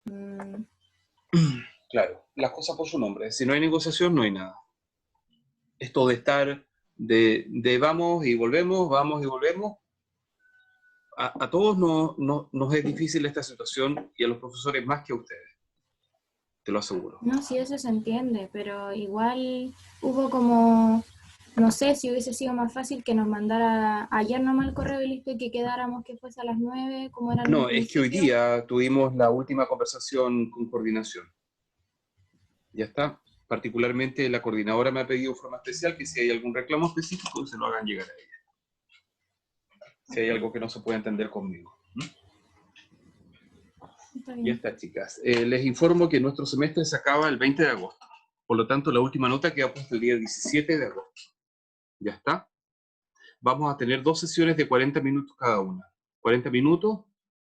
Mm, Claro, las cosas por su nombre. Si no hay negociación, no hay nada. Esto de estar de vamos y volvemos, a todos nos es difícil esta situación y a los profesores más que a ustedes, te lo aseguro. no, sí, eso se entiende, pero igual hubo como, no sé si hubiese sido más fácil que nos mandara ayer nomás el correo y listo y que quedáramos que fuese a las 9 como era en un No, es que hoy principio. día tuvimos la última conversación con coordinación. Ya está. Particularmente la coordinadora me ha pedido de forma especial que si hay algún reclamo específico se lo hagan llegar a ella. Si hay algo que no se puede entender conmigo. Está Ya bien. está, chicas. Les informo que nuestro semestre se acaba el 20 de agosto. Por lo tanto, la última nota queda puesta el día 17 de agosto. Ya está. Vamos a tener 2 sesiones de 40 minutos cada una. 40 minutos,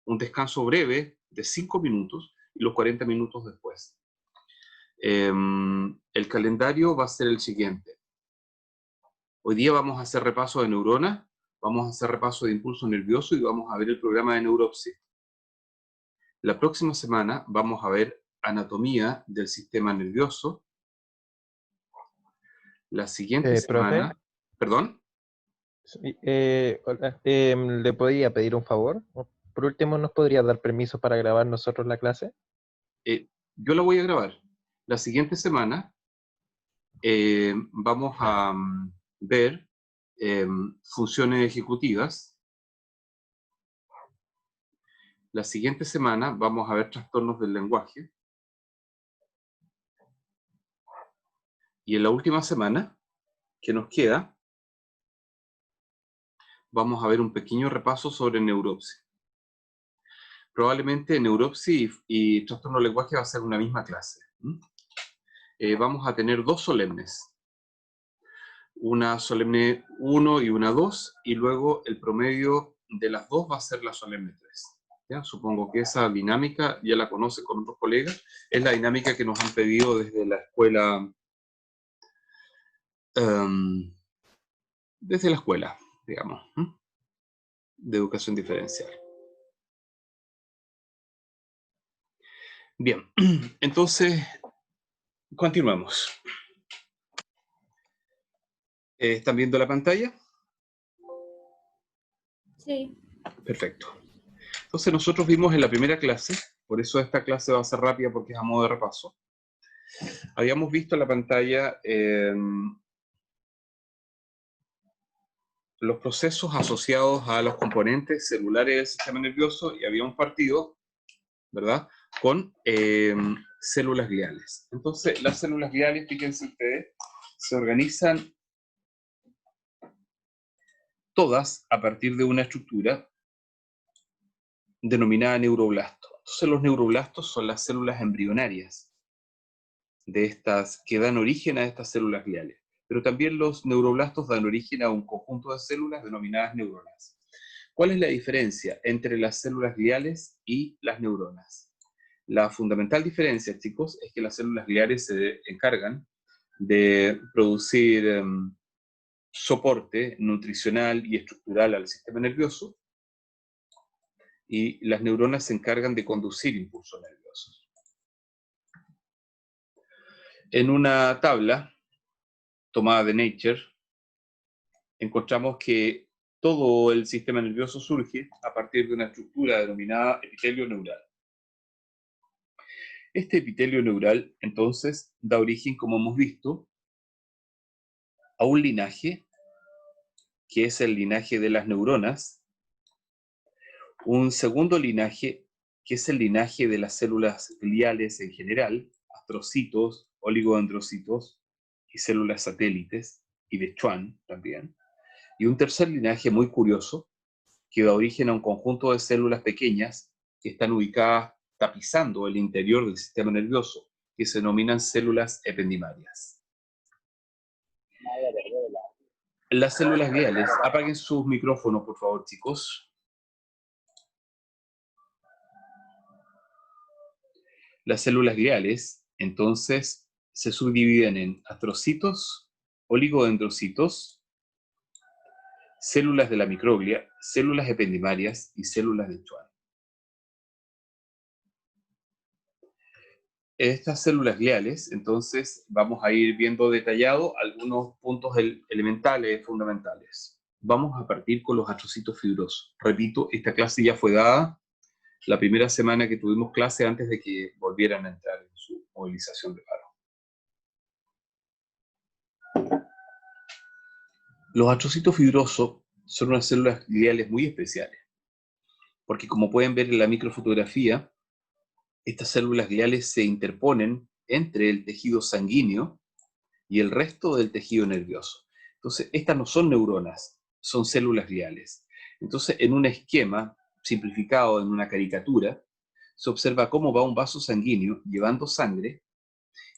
un descanso breve de 5 minutos y los 40 minutos después. El calendario va a ser el siguiente. Hoy día vamos a hacer repaso de neuronas, vamos a hacer repaso de impulso nervioso y vamos a ver el programa de neuropsia. La próxima semana vamos a ver anatomía del sistema nervioso. La siguiente Profe, semana, ¿perdón? sí, hola, ¿le podría pedir un favor? Por último, ¿nos podría dar permiso para grabar nosotros la clase? Yo la voy a grabar. La siguiente semana vamos a ver funciones ejecutivas. La siguiente semana vamos a ver trastornos del lenguaje. Y en la última semana que nos queda, vamos a ver un pequeño repaso sobre neuropsia. Probablemente neuropsia y trastorno del lenguaje va a ser una misma clase. Vamos a tener 2 solemnes. Una solemne 1 y una 2, y luego el promedio de las 2 va a ser la solemne 3. ¿Ya? Supongo que esa dinámica ya la conoce con otros colegas. Es la dinámica que nos han pedido desde la escuela, digamos, de educación diferencial. Bien, entonces, continuamos. ¿Están viendo la pantalla? Sí. Perfecto. Entonces nosotros vimos en la primera clase, por eso esta clase va a ser rápida porque es a modo de repaso. Habíamos visto en la pantalla los procesos asociados a los componentes celulares del sistema nervioso y habíamos partido, ¿verdad?, con células gliales. Entonces, las células gliales, fíjense ustedes, se organizan todas a partir de una estructura denominada neuroblasto. Entonces, los neuroblastos son las células embrionarias de estas que dan origen a estas células gliales. Pero también los neuroblastos dan origen a un conjunto de células denominadas neuronas. ¿Cuál es la diferencia entre las células gliales y las neuronas? La fundamental diferencia, chicos, es que las células gliales se encargan de producir soporte nutricional y estructural al sistema nervioso, y las neuronas se encargan de conducir impulsos nerviosos. En una tabla tomada de Nature, encontramos que todo el sistema nervioso surge a partir de una estructura denominada epitelio neural. Este epitelio neural, entonces, da origen, como hemos visto, a un linaje, que es el linaje de las neuronas, un segundo linaje, que es el linaje de las células gliales en general, astrocitos, oligodendrocitos y células satélites, y de Schwann también, y un tercer linaje muy curioso, que da origen a un conjunto de células pequeñas que están ubicadas tapizando el interior del sistema nervioso, que se denominan células ependimarias. Las células gliales, apaguen sus micrófonos, por favor, chicos. Las células gliales, entonces, se subdividen en astrocitos, oligodendrocitos, células de la microglia, células ependimarias y células de Schwann. estas células gliales, entonces vamos a ir viendo detallado algunos puntos elementales, fundamentales. Vamos a partir con los astrocitos fibrosos. Repito, esta clase ya fue dada la primera semana que tuvimos clase antes de que volvieran a entrar en su movilización de paro. Los astrocitos fibrosos son unas células gliales muy especiales, porque como pueden ver en la microfotografía, estas células gliales se interponen entre el tejido sanguíneo y el resto del tejido nervioso. Entonces, estas no son neuronas, son células gliales. Entonces, en un esquema simplificado, en una caricatura, se observa cómo va un vaso sanguíneo llevando sangre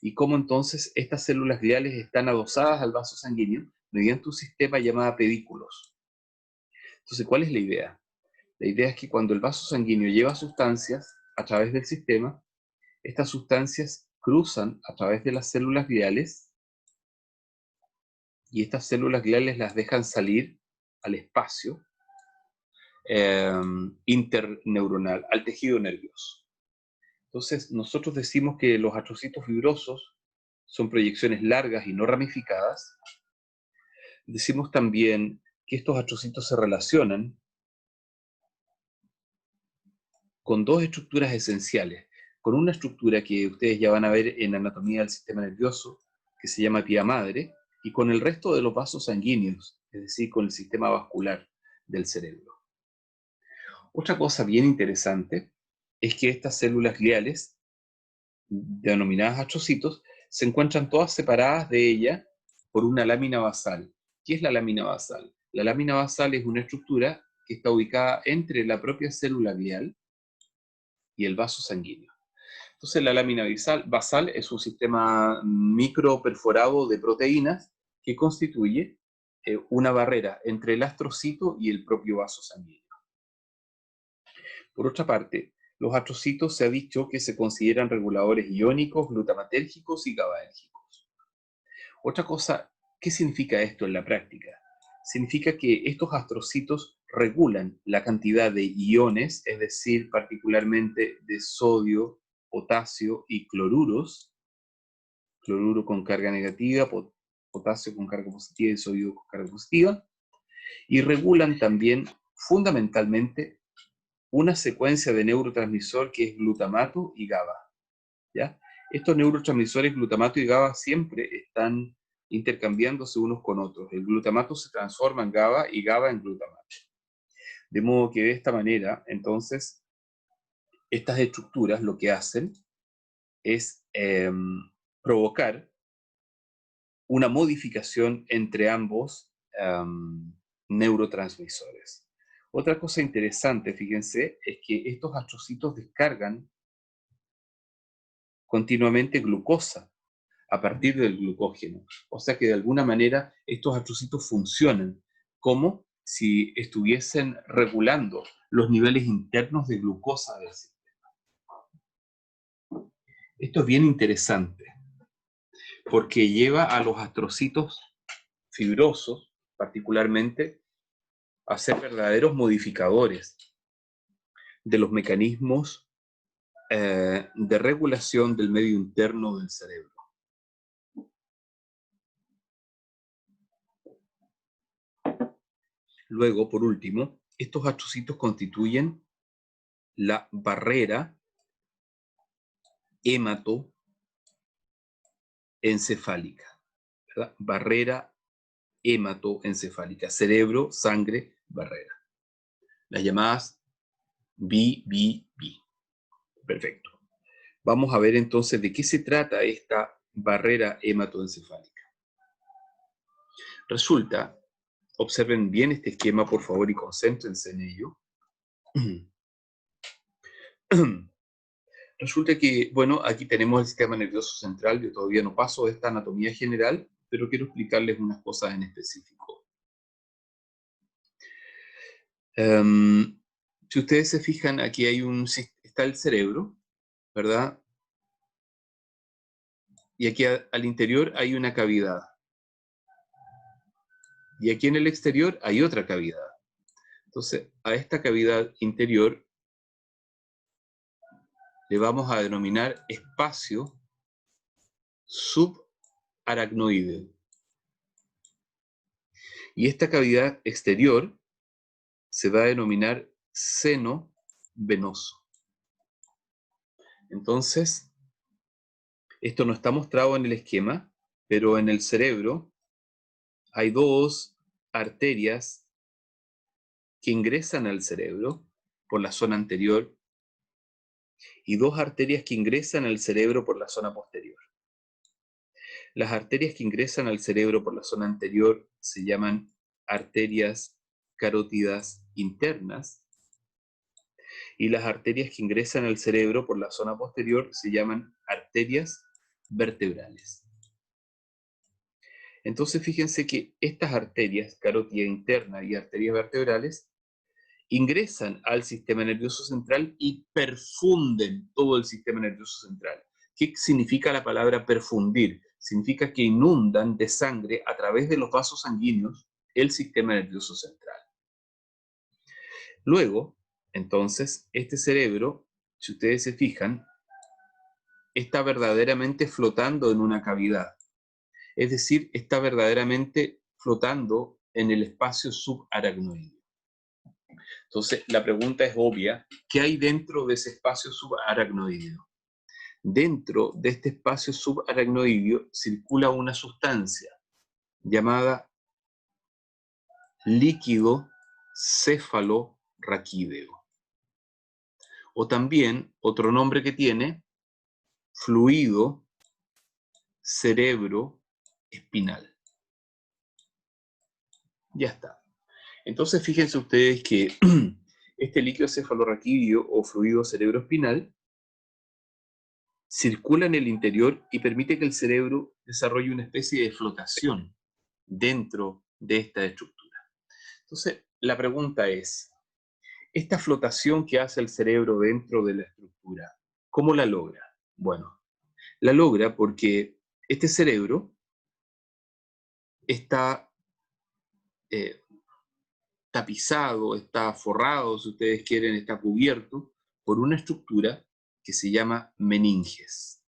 y cómo entonces estas células gliales están adosadas al vaso sanguíneo mediante un sistema llamado pedículos. Entonces, ¿cuál es la idea? La idea es que cuando el vaso sanguíneo lleva sustancias a través del sistema, estas sustancias cruzan a través de las células gliales y estas células gliales las dejan salir al espacio interneuronal, al tejido nervioso. Entonces, nosotros decimos que los astrocitos fibrosos son proyecciones largas y no ramificadas. Decimos también que estos astrocitos se relacionan con dos estructuras esenciales, con una estructura que ustedes ya van a ver en anatomía del sistema nervioso, que se llama pía madre, y con el resto de los vasos sanguíneos, es decir, con el sistema vascular del cerebro. Otra cosa bien interesante es que estas células gliales, denominadas astrocitos, se encuentran todas separadas de ella por una lámina basal. ¿Qué es la lámina basal? La lámina basal es una estructura que está ubicada entre la propia célula glial y el vaso sanguíneo. Entonces la lámina basal es un sistema micro perforado de proteínas que constituye una barrera entre el astrocito y el propio vaso sanguíneo. Por otra parte, los astrocitos se ha dicho que se consideran reguladores iónicos, glutamatérgicos y GABAérgicos. Otra cosa, ¿qué significa esto en la práctica? Significa que estos astrocitos regulan la cantidad de iones, es decir, particularmente de sodio, potasio y cloruros, cloruro con carga negativa, potasio con carga positiva y sodio con carga positiva, y regulan también fundamentalmente una secuencia de neurotransmisor que es glutamato y GABA, ¿ya? Estos neurotransmisores glutamato y GABA siempre están intercambiándose unos con otros. El glutamato se transforma en GABA y GABA en glutamato. De modo que de esta manera, entonces, estas estructuras lo que hacen es provocar una modificación entre ambos neurotransmisores. Otra cosa interesante, fíjense, es que estos astrocitos descargan continuamente glucosa a partir del glucógeno. O sea que de alguna manera estos astrocitos funcionan como si estuviesen regulando los niveles internos de glucosa del sistema. Esto es bien interesante porque lleva a los astrocitos fibrosos, particularmente, a ser verdaderos modificadores de los mecanismos de regulación del medio interno del cerebro. Luego, por último, estos astrocitos constituyen la barrera hematoencefálica, ¿verdad? Barrera hematoencefálica, cerebro, sangre, barrera. Las llamadas BBB. Perfecto. Vamos a ver entonces de qué se trata esta barrera hematoencefálica. Resulta, observen bien este esquema por favor y concéntrense en ello. Resulta que, bueno, aquí tenemos el sistema nervioso central. Yo todavía no paso de esta anatomía general, pero quiero explicarles unas cosas en específico. Si ustedes se fijan, aquí hay está el cerebro, ¿verdad? Y aquí al interior hay una cavidad. Y aquí en el exterior hay otra cavidad. Entonces, a esta cavidad interior le vamos a denominar espacio subaracnoideo. Y esta cavidad exterior se va a denominar seno venoso. Entonces, esto no está mostrado en el esquema, pero en el cerebro hay dos arterias que ingresan al cerebro por la zona anterior y dos arterias que ingresan al cerebro por la zona posterior. Las arterias que ingresan al cerebro por la zona anterior se llaman arterias carótidas internas y las arterias que ingresan al cerebro por la zona posterior se llaman arterias vertebrales. Entonces fíjense que estas arterias, carótida interna y arterias vertebrales, ingresan al sistema nervioso central y perfunden todo el sistema nervioso central. ¿Qué significa la palabra perfundir? Significa que inundan de sangre a través de los vasos sanguíneos el sistema nervioso central. Luego, entonces, este cerebro, si ustedes se fijan, está verdaderamente flotando en una cavidad. Es decir, está verdaderamente flotando en el espacio subaracnoideo. Entonces, la pregunta es obvia, ¿qué hay dentro de ese espacio subaracnoideo? Dentro de este espacio subaracnoideo circula una sustancia llamada líquido cefalorraquídeo. O también, otro nombre que tiene, fluido cerebroespinal. Ya está. Entonces, fíjense ustedes que este líquido cefalorraquídeo o fluido cerebroespinal circula en el interior y permite que el cerebro desarrolle una especie de flotación dentro de esta estructura. Entonces, la pregunta es, esta flotación que hace el cerebro dentro de la estructura, ¿cómo la logra? Bueno, la logra porque este cerebro está tapizado, está forrado, si ustedes quieren, está cubierto por una estructura que se llama meninges.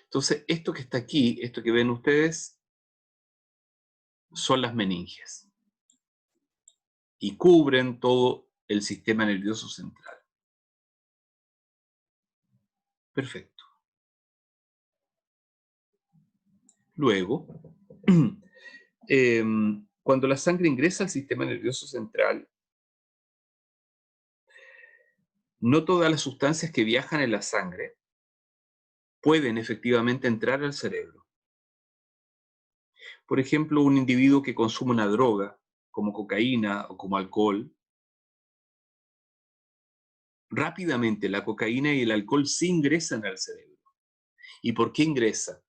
Entonces, esto que está aquí, esto que ven ustedes, son las meninges. Y cubren todo el sistema nervioso central. Perfecto. Luego, cuando la sangre ingresa al sistema nervioso central, no todas las sustancias que viajan en la sangre pueden efectivamente entrar al cerebro. Por ejemplo, un individuo que consume una droga, como cocaína o como alcohol, rápidamente la cocaína y el alcohol sí ingresan al cerebro. ¿Y por qué ingresan?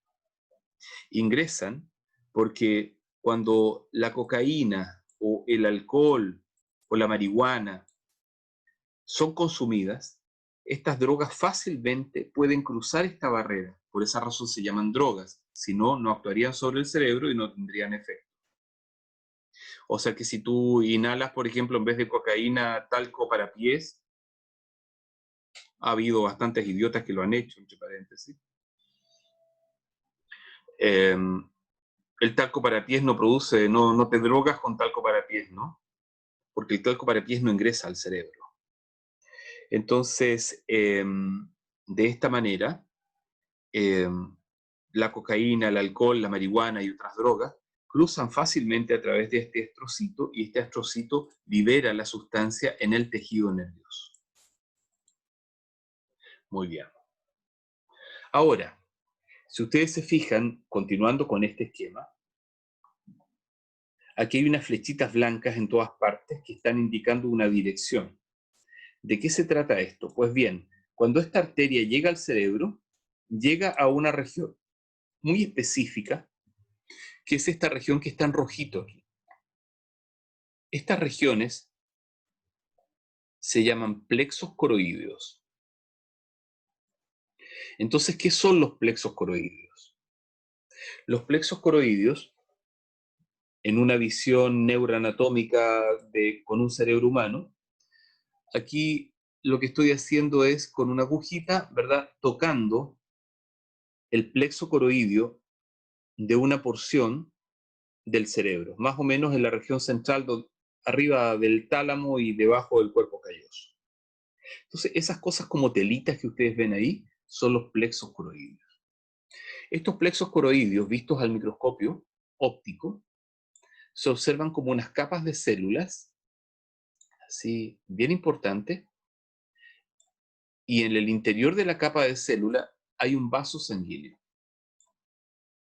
Ingresan porque cuando la cocaína o el alcohol o la marihuana son consumidas, estas drogas fácilmente pueden cruzar esta barrera. Por esa razón se llaman drogas. Si no, no actuarían sobre el cerebro y no tendrían efecto. O sea que si tú inhalas, por ejemplo, en vez de cocaína, talco para pies, ha habido bastantes idiotas que lo han hecho, entre paréntesis. El talco para pies no produce, no te drogas con talco para pies, ¿no? Porque el talco para pies no ingresa al cerebro. Entonces, de esta manera, la cocaína, el alcohol, la marihuana y otras drogas cruzan fácilmente a través de este astrocito y este astrocito libera la sustancia en el tejido nervioso. Muy bien. Ahora, si ustedes se fijan, continuando con este esquema, aquí hay unas flechitas blancas en todas partes que están indicando una dirección. ¿De qué se trata esto? Pues bien, cuando esta arteria llega al cerebro, llega a una región muy específica, que es esta región que está en rojito aquí. Estas regiones se llaman plexos coroideos. Entonces, ¿qué son los plexos coroideos? Los plexos coroideos, en una visión neuroanatómica con un cerebro humano, aquí lo que estoy haciendo es con una agujita, ¿verdad?, tocando el plexo coroidio de una porción del cerebro, más o menos en la región central, arriba del tálamo y debajo del cuerpo calloso. Entonces, esas cosas como telitas que ustedes ven ahí son los plexos coroideos. Estos plexos coroideos, vistos al microscopio óptico, se observan como unas capas de células, así, bien importantes, y en el interior de la capa de célula hay un vaso sanguíneo.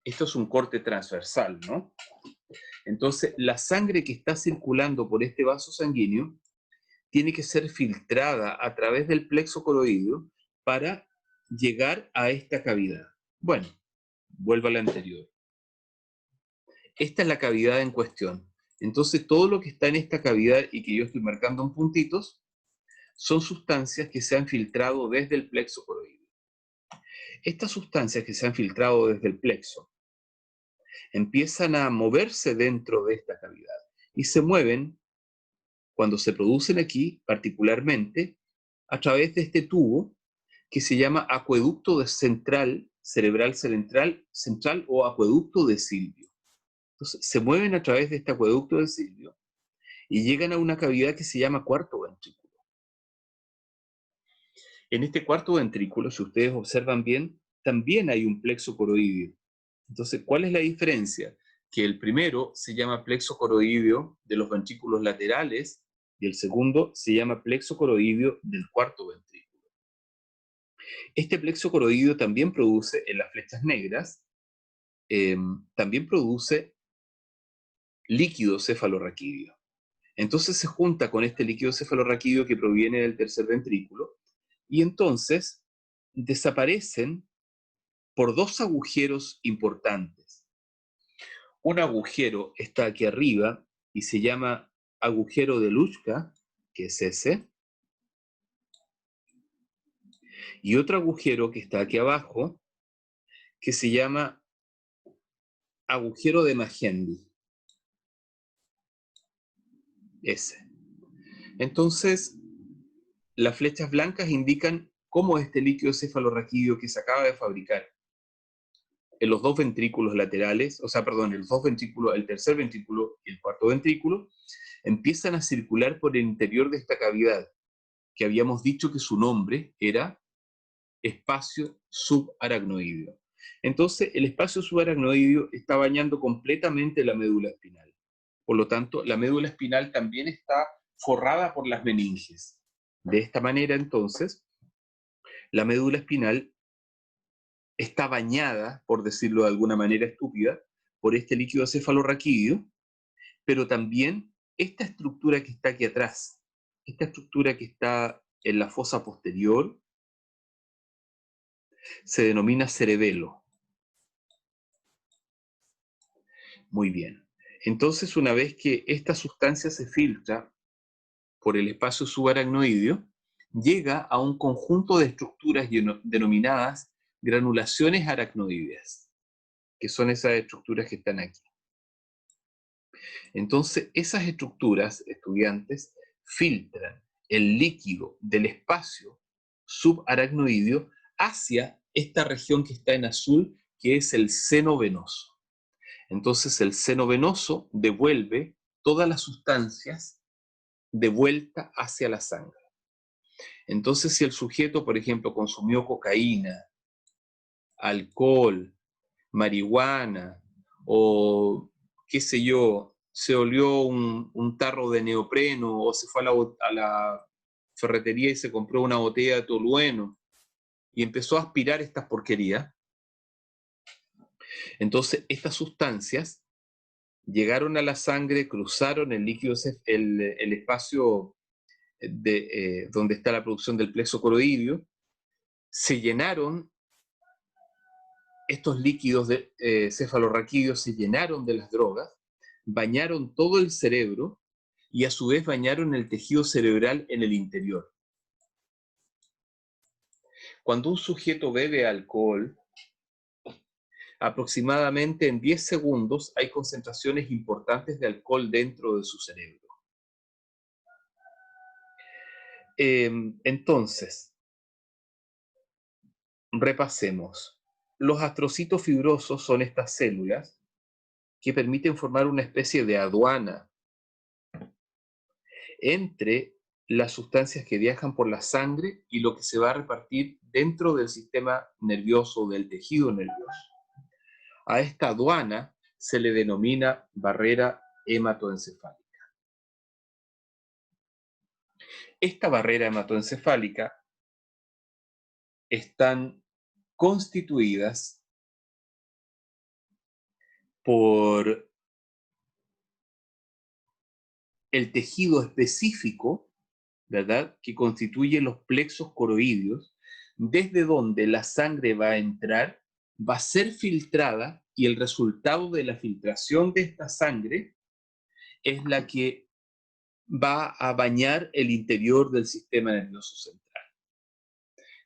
Esto es un corte transversal, ¿no? Entonces, la sangre que está circulando por este vaso sanguíneo tiene que ser filtrada a través del plexo coroideo para llegar a esta cavidad. Bueno, vuelvo a la anterior. Esta es la cavidad en cuestión. Entonces, todo lo que está en esta cavidad y que yo estoy marcando en puntitos son sustancias que se han filtrado desde el plexo coroideo. Estas sustancias que se han filtrado desde el plexo empiezan a moverse dentro de esta cavidad y se mueven, cuando se producen aquí, particularmente, a través de este tubo que se llama acueducto cerebral central o acueducto de Silvio. Entonces, se mueven a través de este acueducto de Silvio y llegan a una cavidad que se llama cuarto ventrículo. En este cuarto ventrículo, si ustedes observan bien, también hay un plexo coroideo. Entonces, ¿cuál es la diferencia? Que el primero se llama plexo coroideo de los ventrículos laterales y el segundo se llama plexo coroideo del cuarto ventrículo. Este plexo coroideo también produce en las flechas negras, también produce líquido cefalorraquídeo. Entonces se junta con este líquido cefalorraquídeo que proviene del tercer ventrículo y entonces desaparecen por dos agujeros importantes. Un agujero está aquí arriba y se llama agujero de Luschka, que es ese, y otro agujero que está aquí abajo, que se llama agujero de Magendie, ese. Entonces, las flechas blancas indican cómo este líquido cefalorraquídeo que se acaba de fabricar en los dos ventrículos laterales, en los dos ventrículos, el tercer ventrículo y el cuarto ventrículo, empiezan a circular por el interior de esta cavidad, que habíamos dicho que su nombre era espacio subaracnoideo. Entonces, el espacio subaracnoideo está bañando completamente la médula espinal. Por lo tanto, la médula espinal también está forrada por las meninges. De esta manera, entonces, la médula espinal está bañada, por decirlo de alguna manera estúpida, por este líquido cefalorraquídeo, pero también esta estructura que está aquí atrás, esta estructura que está en la fosa posterior, se denomina cerebelo. Muy bien. Entonces, una vez que esta sustancia se filtra por el espacio subaracnoideo, llega a un conjunto de estructuras denominadas granulaciones aracnoideas, que son esas estructuras que están aquí. Entonces, esas estructuras, estudiantes, filtran el líquido del espacio subaracnoideo hacia esta región que está en azul, que es el seno venoso. Entonces, el seno venoso devuelve todas las sustancias de vuelta hacia la sangre. Entonces, si el sujeto, por ejemplo, consumió cocaína, alcohol, marihuana, o qué sé yo, se olió un tarro de neopreno, o se fue a la ferretería y se compró una botella de tolueno, y empezó a aspirar estas porquerías, entonces estas sustancias llegaron a la sangre, cruzaron el líquido, el espacio donde está la producción del plexo coroideo, se llenaron, estos líquidos cefalorraquídeos se llenaron de las drogas, bañaron todo el cerebro y a su vez bañaron el tejido cerebral en el interior. Cuando un sujeto bebe alcohol, aproximadamente en 10 segundos hay concentraciones importantes de alcohol dentro de su cerebro. Entonces, repasemos. Los astrocitos fibrosos son estas células que permiten formar una especie de aduana entre las sustancias que viajan por la sangre y lo que se va a repartir dentro del sistema nervioso, del tejido nervioso. A esta aduana se le denomina barrera hematoencefálica. Esta barrera hematoencefálica están constituidas por el tejido específico, ¿verdad?, que constituye los plexos coroideos, desde donde la sangre va a entrar, va a ser filtrada y el resultado de la filtración de esta sangre es la que va a bañar el interior del sistema nervioso central.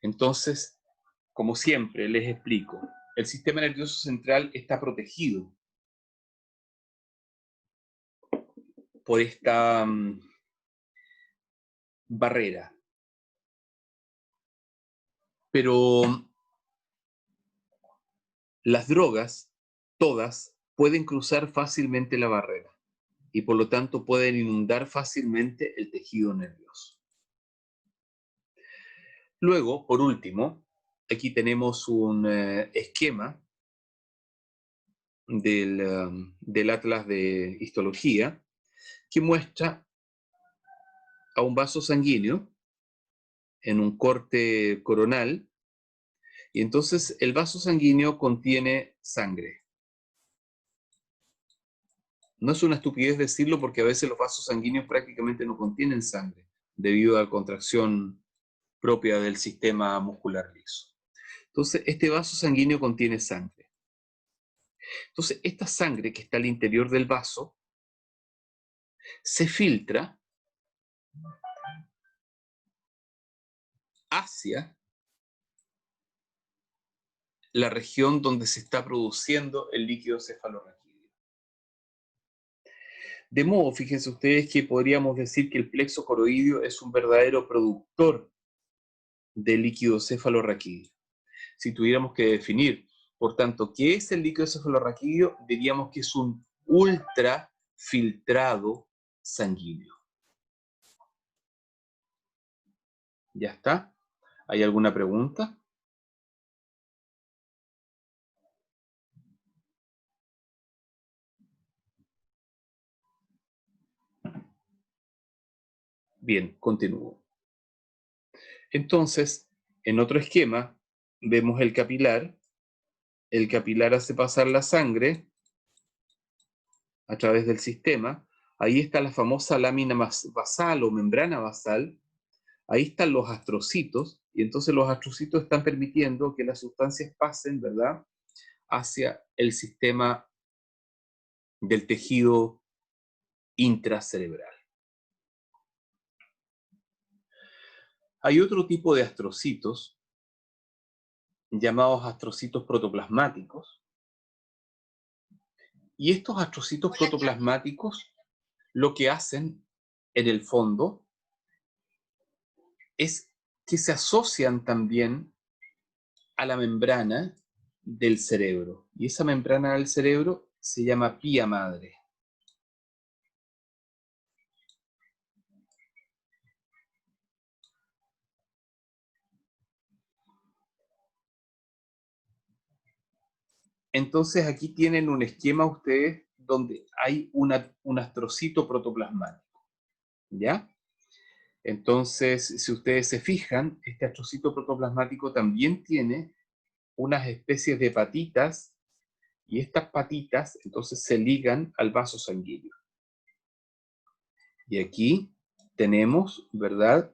Entonces, como siempre les explico, el sistema nervioso central está protegido por esta barrera. Pero las drogas, todas, pueden cruzar fácilmente la barrera y por lo tanto pueden inundar fácilmente el tejido nervioso. Luego, por último, aquí tenemos un esquema del Atlas de Histología que muestra a un vaso sanguíneo en un corte coronal, y entonces el vaso sanguíneo contiene sangre. No es una estupidez decirlo porque a veces los vasos sanguíneos prácticamente no contienen sangre debido a la contracción propia del sistema muscular liso. Entonces, este vaso sanguíneo contiene sangre. Entonces, esta sangre que está al interior del vaso se filtra hacia la región donde se está produciendo el líquido cefalorraquídeo. De modo, fíjense ustedes que podríamos decir que el plexo coroideo es un verdadero productor de líquido cefalorraquídeo. Si tuviéramos que definir, por tanto, ¿qué es el líquido cefalorraquídeo? Diríamos que es un ultrafiltrado sanguíneo. ¿Ya está? ¿Hay alguna pregunta? Bien, continúo. Entonces, en otro esquema, vemos el capilar. El capilar hace pasar la sangre a través del sistema. Ahí está la famosa lámina basal o membrana basal. Ahí están los astrocitos, y entonces los astrocitos están permitiendo que las sustancias pasen, ¿verdad?, hacia el sistema del tejido intracerebral. Hay otro tipo de astrocitos, llamados astrocitos protoplasmáticos, y estos astrocitos protoplasmáticos lo que hacen, en el fondo, es que se asocian también a la membrana del cerebro. Y esa membrana del cerebro se llama pía madre. Entonces aquí tienen un esquema ustedes donde hay un astrocito protoplasmático. ¿Ya? Entonces, si ustedes se fijan, este astrocito protoplasmático también tiene unas especies de patitas, y estas patitas entonces se ligan al vaso sanguíneo. Y aquí tenemos, ¿verdad?,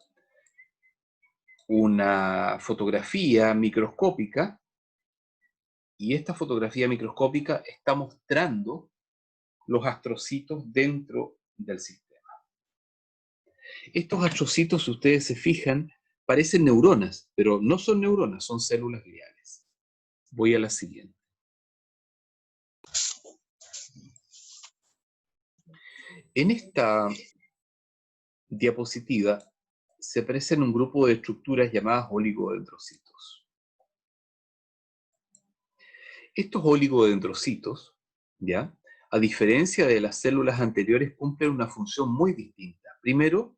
una fotografía microscópica, y esta fotografía microscópica está mostrando los astrocitos dentro del sistema. Estos astrocitos, si ustedes se fijan, parecen neuronas, pero no son neuronas, son células gliales. Voy a la siguiente. En esta diapositiva se aparecen un grupo de estructuras llamadas oligodendrocitos. Estos oligodendrocitos, ¿ya?, a diferencia de las células anteriores, cumplen una función muy distinta. Primero,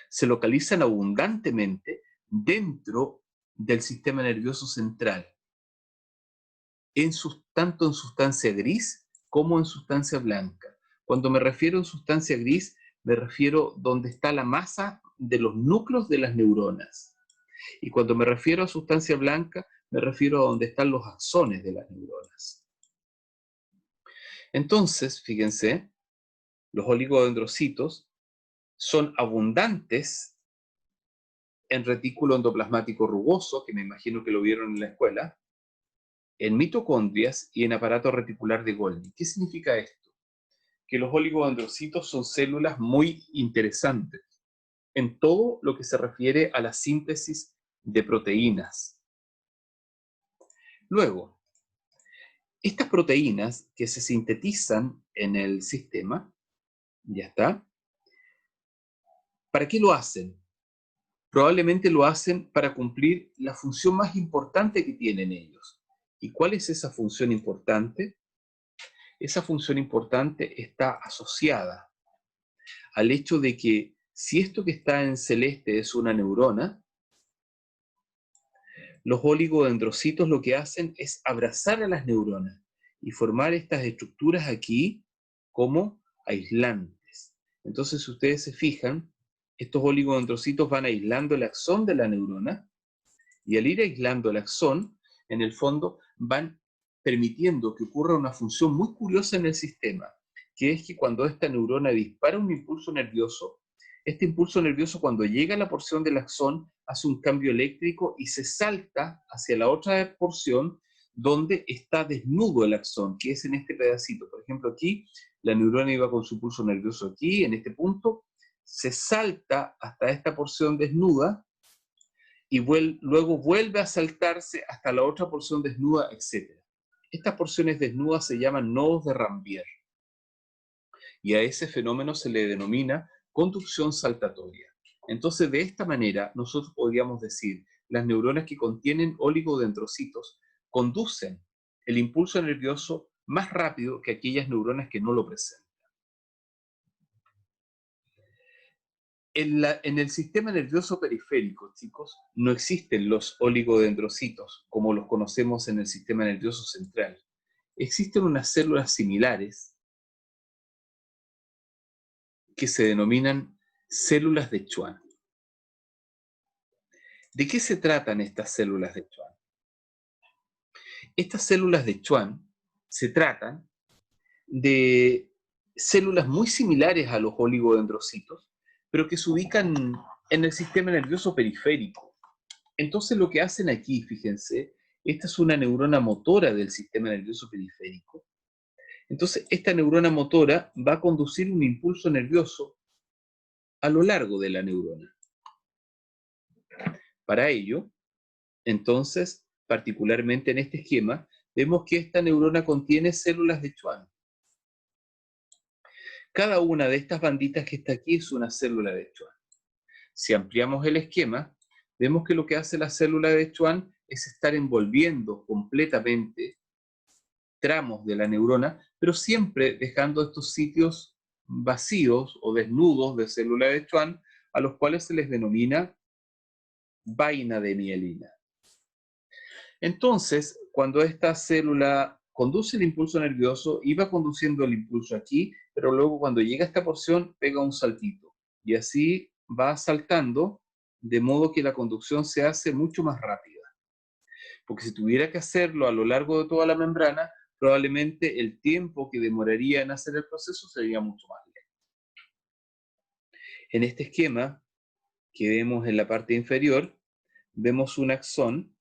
se localizan abundantemente dentro del sistema nervioso central, tanto en sustancia gris como en sustancia blanca. Cuando me refiero a sustancia gris, me refiero donde está la masa de los núcleos de las neuronas. Y cuando me refiero a sustancia blanca, me refiero a donde están los axones de las neuronas. Entonces, fíjense, los oligodendrocitos son abundantes en retículo endoplasmático rugoso, que me imagino que lo vieron en la escuela, en mitocondrias y en aparato reticular de Golgi. ¿Qué significa esto? Que los oligodendrocitos son células muy interesantes en todo lo que se refiere a la síntesis de proteínas. Luego, estas proteínas que se sintetizan en el sistema, ya está, ¿para qué lo hacen? Probablemente lo hacen para cumplir la función más importante que tienen ellos. ¿Y cuál es esa función importante? Esa función importante está asociada al hecho de que si esto que está en celeste es una neurona, los oligodendrocitos lo que hacen es abrazar a las neuronas y formar estas estructuras aquí como aislantes. Entonces, si ustedes se fijan, estos oligodendrocitos van aislando el axón de la neurona, y al ir aislando el axón, en el fondo van permitiendo que ocurra una función muy curiosa en el sistema, que es que cuando esta neurona dispara un impulso nervioso, este impulso nervioso cuando llega a la porción del axón hace un cambio eléctrico y se salta hacia la otra porción donde está desnudo el axón, que es en este pedacito. Por ejemplo, aquí la neurona iba con su pulso nervioso aquí, en este punto, se salta hasta esta porción desnuda, y luego vuelve a saltarse hasta la otra porción desnuda, etc. Estas porciones desnudas se llaman nodos de Rambier, y a ese fenómeno se le denomina conducción saltatoria. Entonces, de esta manera, nosotros podríamos decir, las neuronas que contienen oligodendrocitos conducen el impulso nervioso más rápido que aquellas neuronas que no lo presentan. En el sistema nervioso periférico, chicos, no existen los oligodendrocitos como los conocemos en el sistema nervioso central. Existen unas células similares que se denominan células de Schwann. ¿De qué se tratan estas células de Schwann? Estas células de Schwann se tratan de células muy similares a los oligodendrocitos, pero que se ubican en el sistema nervioso periférico. Entonces lo que hacen aquí, fíjense, esta es una neurona motora del sistema nervioso periférico. Entonces esta neurona motora va a conducir un impulso nervioso a lo largo de la neurona. Para ello, entonces, particularmente en este esquema, vemos que esta neurona contiene células de Schwann. Cada una de estas banditas que está aquí es una célula de Schwann. Si ampliamos el esquema, vemos que lo que hace la célula de Schwann es estar envolviendo completamente tramos de la neurona, pero siempre dejando estos sitios vacíos o desnudos de célula de Schwann, a los cuales se les denomina vaina de mielina. Entonces, cuando esta célula conduce el impulso nervioso, iba conduciendo el impulso aquí, pero luego cuando llega a esta porción, pega un saltito. Y así va saltando, de modo que la conducción se hace mucho más rápida. Porque si tuviera que hacerlo a lo largo de toda la membrana, probablemente el tiempo que demoraría en hacer el proceso sería mucho más lento. En este esquema que vemos en la parte inferior, vemos un axón,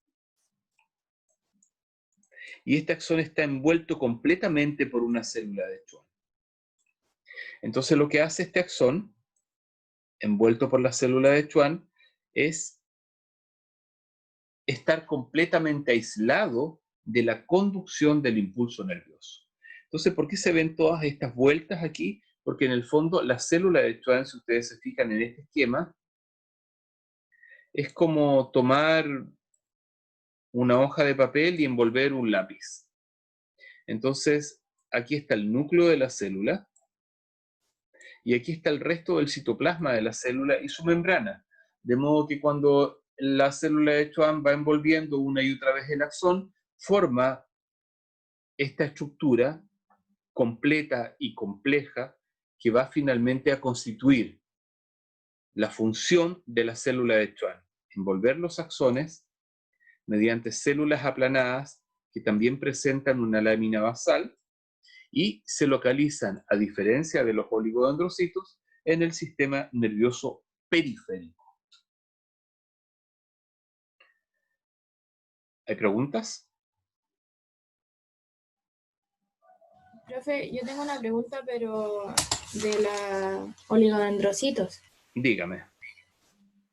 y este axón está envuelto completamente por una célula de Schwann. Entonces lo que hace este axón, envuelto por la célula de Schwann, es estar completamente aislado de la conducción del impulso nervioso. Entonces, ¿por qué se ven todas estas vueltas aquí? Porque en el fondo la célula de Schwann, si ustedes se fijan en este esquema, Es como tomar una hoja de papel y envolver un lápiz. Entonces, aquí está el núcleo de la célula, y aquí está el resto del citoplasma de la célula y su membrana. De modo que cuando la célula de Schwann va envolviendo una y otra vez el axón, forma esta estructura completa y compleja que va finalmente a constituir la función de la célula de Schwann: envolver los axones mediante células aplanadas que también presentan una lámina basal y se localizan, a diferencia de los oligodendrocitos, en el sistema nervioso periférico. ¿Hay preguntas? Profe, yo tengo una pregunta, pero de la oligodendrocitos. Dígame.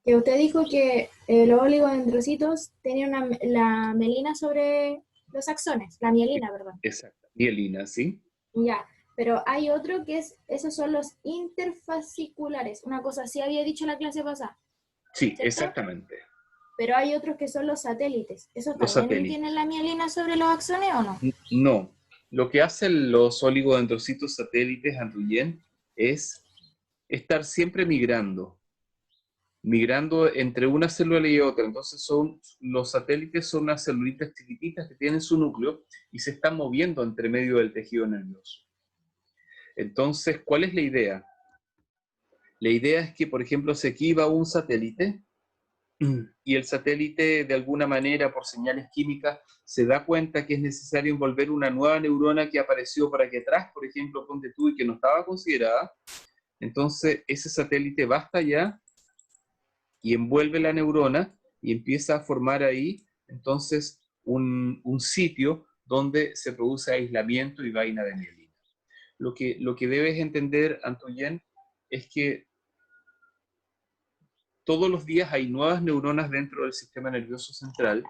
Que usted dijo que los oligodendrocitos tenían la melina sobre los axones, la mielina, perdón. Exacto. Mielina, ¿sí? Ya, pero hay otro que esos son los interfasciculares, una cosa así había dicho la clase pasada, Sí, ¿cierto? exactamente. Pero hay otros que son los satélites. ¿Esos Los también satélites. tienen la mielina sobre los axones o no? No. Lo que hacen los oligodendrocitos satélites, Antuyen, es estar siempre migrando entre una célula y otra. Entonces los satélites son unas celulitas chiquititas que tienen su núcleo y se están moviendo entre medio del tejido nervioso. Entonces, ¿cuál es la idea? La idea es que, por ejemplo, si aquí va un satélite y el satélite de alguna manera, por señales químicas, se da cuenta que es necesario envolver una nueva neurona que apareció por aquí atrás, por ejemplo, ponte tú, y que no estaba considerada, entonces ese satélite va hasta allá y envuelve la neurona y empieza a formar ahí, entonces, un sitio donde se produce aislamiento y vaina de mielina. Lo que debes entender, Antoyen, es que todos los días hay nuevas neuronas dentro del sistema nervioso central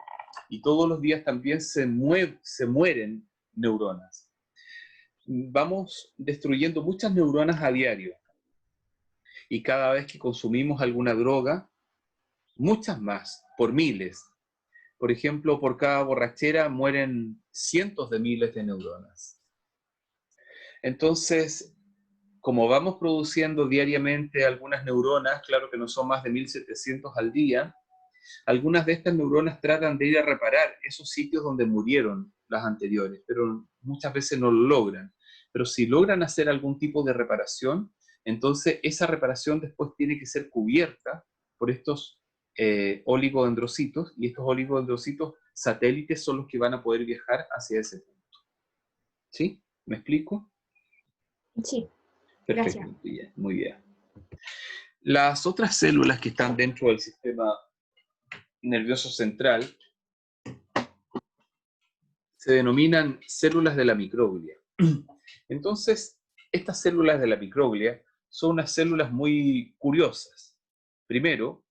y todos los días también se mueren neuronas. Vamos destruyendo muchas neuronas a diario y cada vez que consumimos alguna droga, muchas más, por miles. Por ejemplo, por cada borrachera mueren cientos de miles de neuronas. Entonces, como vamos produciendo diariamente algunas neuronas, claro que no son más de 1700 al día, algunas de estas neuronas tratan de ir a reparar esos sitios donde murieron las anteriores, pero muchas veces no lo logran. Pero si logran hacer algún tipo de reparación, entonces esa reparación después tiene que ser cubierta por estos oligodendrocitos, y estos oligodendrocitos satélites son los que van a poder viajar hacia ese punto. ¿Sí? ¿Me explico? Sí, Perfecto, gracias. muy bien, muy bien. Las otras células que están dentro del sistema nervioso central se denominan células de la microglia. Entonces, estas células de la microglia son unas células muy curiosas. Primero,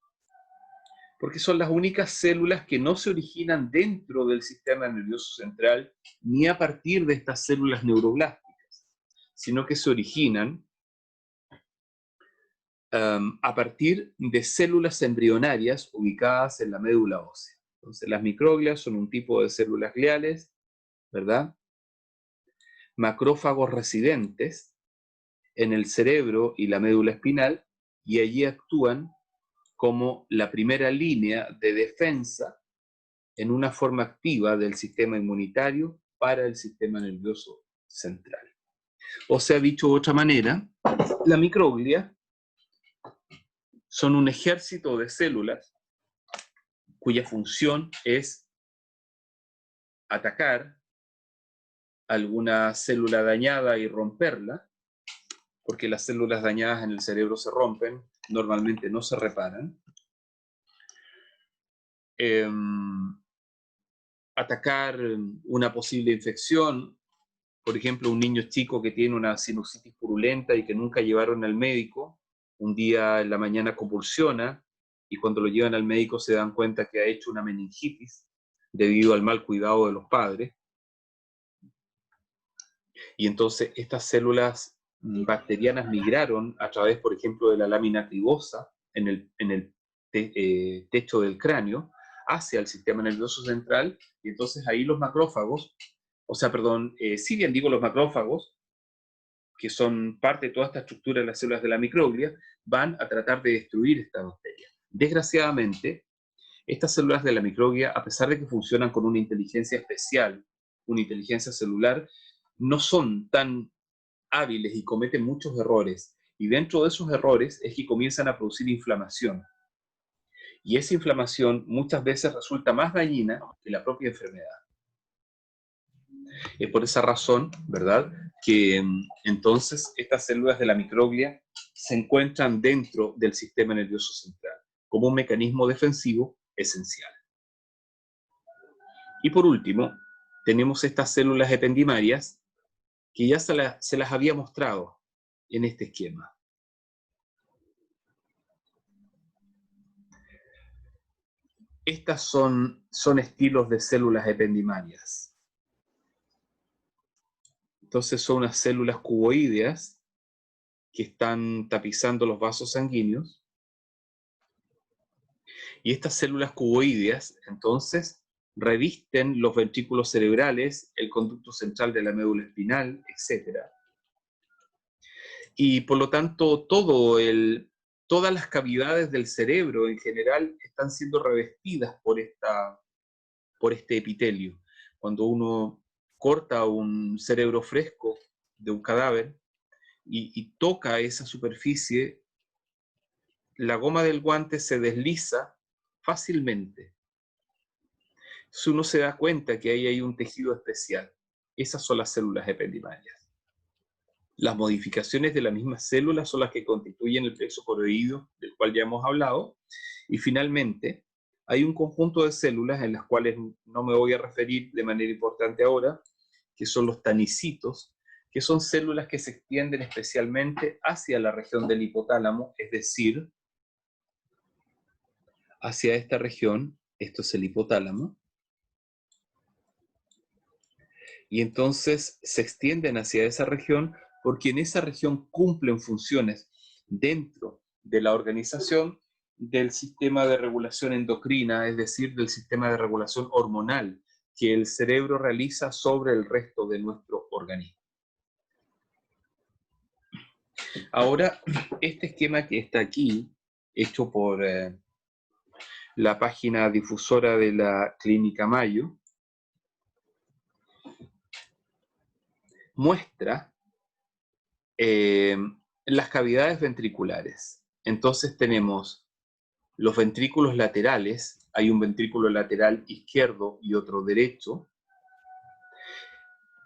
porque son las únicas células que no se originan dentro del sistema nervioso central ni a partir de estas células neuroblásticas, sino que se originan a partir de células embrionarias ubicadas en la médula ósea. Entonces, las microglias son un tipo de células gliales, ¿verdad? Macrófagos residentes en el cerebro y la médula espinal, y allí actúan como la primera línea de defensa en una forma activa del sistema inmunitario para el sistema nervioso central. O sea, dicho de otra manera, la microglia son un ejército de células cuya función es atacar alguna célula dañada y romperla, porque las células dañadas en el cerebro se rompen, normalmente no se reparan. Atacar una posible infección, por ejemplo, un niño chico que tiene una sinusitis purulenta y que nunca llevaron al médico, un día en la mañana convulsiona y cuando lo llevan al médico se dan cuenta que ha hecho una meningitis debido al mal cuidado de los padres. Y entonces estas células bacterianas migraron a través, por ejemplo, de la lámina cribosa en el techo del cráneo hacia el sistema nervioso central, y entonces ahí los macrófagos, si bien digo los macrófagos, que son parte de toda esta estructura de las células de la microglia, van a tratar de destruir esta bacteria. Desgraciadamente, estas células de la microglia, a pesar de que funcionan con una inteligencia especial, una inteligencia celular, no son tan hábiles y cometen muchos errores. Y dentro de esos errores es que comienzan a producir inflamación. Y esa inflamación muchas veces resulta más dañina que la propia enfermedad. Es por esa razón, ¿verdad?, que entonces estas células de la microglia se encuentran dentro del sistema nervioso central como un mecanismo defensivo esencial. Y por último, tenemos estas células ependimarias que ya se las había mostrado en este esquema. Estas son estilos de células ependimarias. Entonces son unas células cuboídeas que están tapizando los vasos sanguíneos. Y estas células cuboídeas, entonces, revisten los ventrículos cerebrales, el conducto central de la médula espinal, etc. Y por lo tanto, todas las cavidades del cerebro en general están siendo revestidas por este epitelio. Cuando uno corta un cerebro fresco de un cadáver y toca esa superficie, la goma del guante se desliza fácilmente. Entonces uno se da cuenta que ahí hay un tejido especial. Esas son las células ependimarias. Las modificaciones de la misma célula son las que constituyen el plexo coroideo, del cual ya hemos hablado. Y finalmente, hay un conjunto de células en las cuales no me voy a referir de manera importante ahora, que son los tanicitos, que son células que se extienden especialmente hacia la región del hipotálamo, es decir, hacia esta región, esto es el hipotálamo, y entonces se extienden hacia esa región porque en esa región cumplen funciones dentro de la organización del sistema de regulación endocrina, es decir, del sistema de regulación hormonal que el cerebro realiza sobre el resto de nuestro organismo. Ahora, este esquema que está aquí, hecho por la página difusora de la Clínica Mayo, muestra las cavidades ventriculares. Entonces tenemos los ventrículos laterales, hay un ventrículo lateral izquierdo y otro derecho.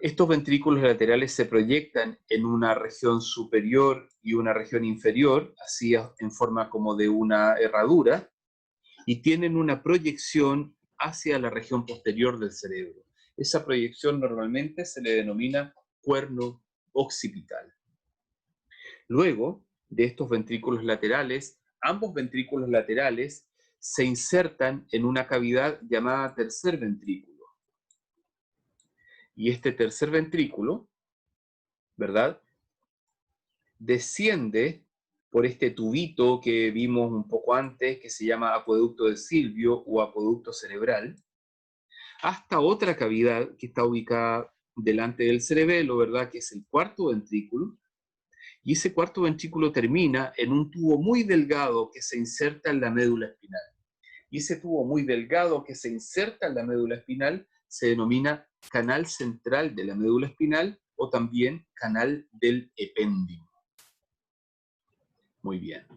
Estos ventrículos laterales se proyectan en una región superior y una región inferior, así en forma como de una herradura, y tienen una proyección hacia la región posterior del cerebro. Esa proyección normalmente se le denomina cuerno occipital. Luego de estos ventrículos laterales, ambos ventrículos laterales se insertan en una cavidad llamada tercer ventrículo. Y este tercer ventrículo, ¿verdad?, desciende por este tubito que vimos un poco antes, que se llama acueducto de Silvio o acueducto cerebral, hasta otra cavidad que está ubicada delante del cerebelo, ¿verdad?, que es el cuarto ventrículo. Y ese cuarto ventrículo termina en un tubo muy delgado que se inserta en la médula espinal. Y ese tubo muy delgado que se inserta en la médula espinal se denomina canal central de la médula espinal o también canal del epéndimo. Muy bien.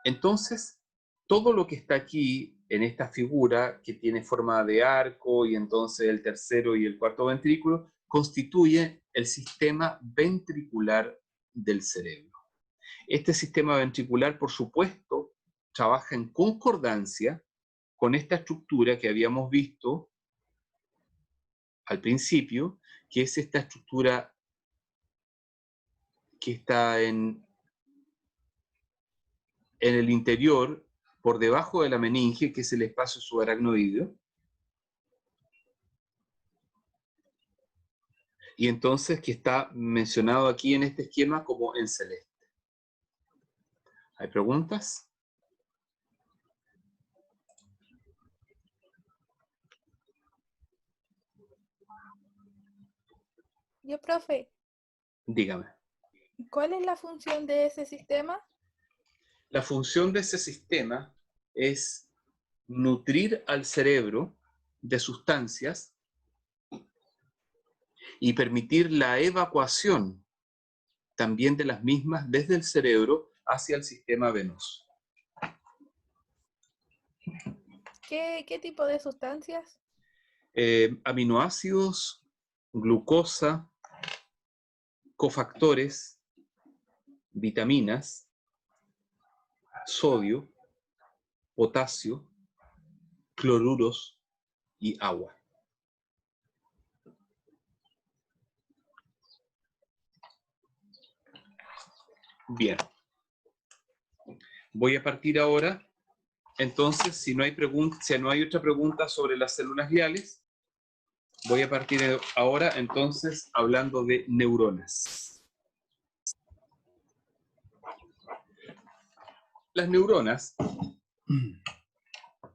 Entonces, todo lo que está aquí en esta figura, que tiene forma de arco, y entonces el tercero y el cuarto ventrículo, constituye el sistema ventricular del cerebro. Este sistema ventricular, por supuesto, trabaja en concordancia con esta estructura que habíamos visto al principio, que es esta estructura que está en el interior, por debajo de la meninge, que es el espacio subaracnoideo. Y entonces que está mencionado aquí en este esquema como en celeste. ¿Hay preguntas? Yo, profe, Dígame. ¿cuál es la función de ese sistema? La función de ese sistema es nutrir al cerebro de sustancias y permitir la evacuación también de las mismas desde el cerebro hacia el sistema venoso. ¿Qué tipo de sustancias? Aminoácidos, glucosa, cofactores, vitaminas, sodio, potasio, cloruros y agua. Bien. Voy a partir ahora, entonces, si no hay otra pregunta sobre las células gliales, voy a partir ahora, entonces, hablando de neuronas. Las neuronas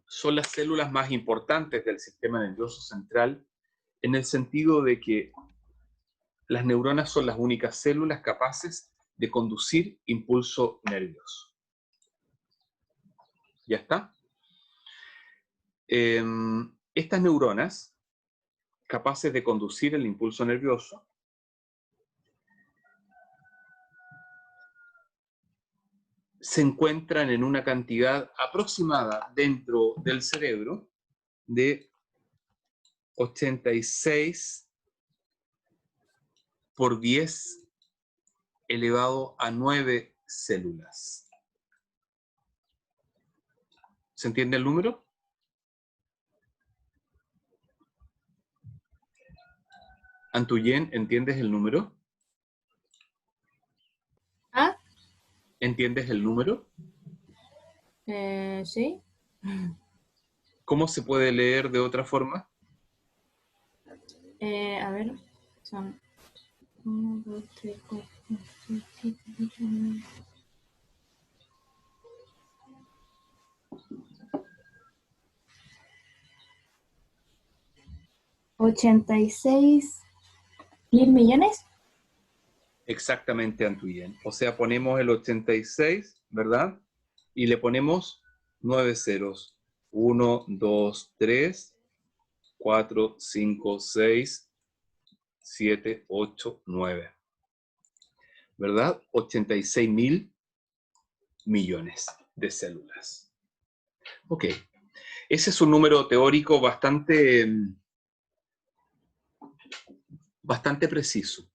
son las células más importantes del sistema nervioso central, en el sentido de que las neuronas son las únicas células capaces de conducir impulso nervioso. ¿Ya está? Estas neuronas, capaces de conducir el impulso nervioso, se encuentran en una cantidad aproximada dentro del cerebro de 86 por 10 elevado a 9 células. ¿Se entiende el número? Antuyen, ¿entiendes el número? ¿Ah? ¿Entiendes el número? Sí. ¿Cómo se puede leer de otra forma? A ver, son 1, 2, 3, 4, 5, 6, 7, 8, 9. 86.000 millones. Exactamente, Antuyen. O sea, ponemos el 86, ¿verdad? Y le ponemos 9 ceros. 1, 2, 3, 4, 5, 6, 7, 8, 9. ¿Verdad? 86.000 millones de células. Ok. Ese es un número teórico bastante preciso.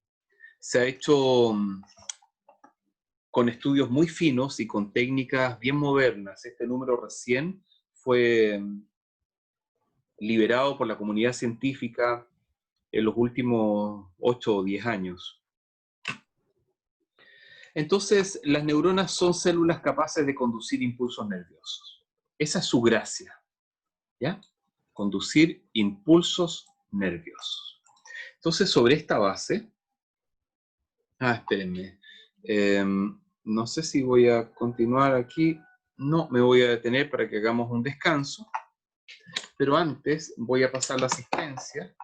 Se ha hecho con estudios muy finos y con técnicas bien modernas. Este número recién fue liberado por la comunidad científica en los últimos 8 o 10 años. Entonces, las neuronas son células capaces de conducir impulsos nerviosos. Esa es su gracia, ¿ya? Conducir impulsos nerviosos. Entonces, sobre esta base... espérenme. No sé si voy a continuar aquí. No, me voy a detener para que hagamos un descanso. Pero antes voy a pasar la asistencia.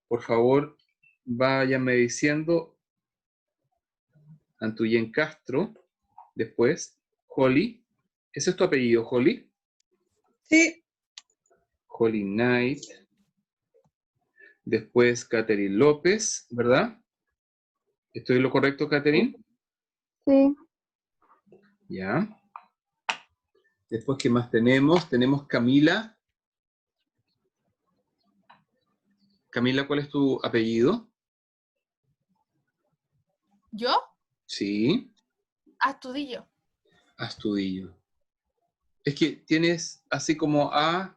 Por favor, váyanme diciendo Antuyen Castro. Después, Holly. ¿Ese es tu apellido, Holly? Sí, Holly Knight. Después, Catherine López, ¿verdad? ¿Estoy en lo correcto, Catherine? sí. Ya. Después, ¿qué más tenemos? Tenemos Camila. Camila, ¿cuál es tu apellido? ¿Yo? Sí, Astudillo. Astudillo. Es que tienes así como A.J.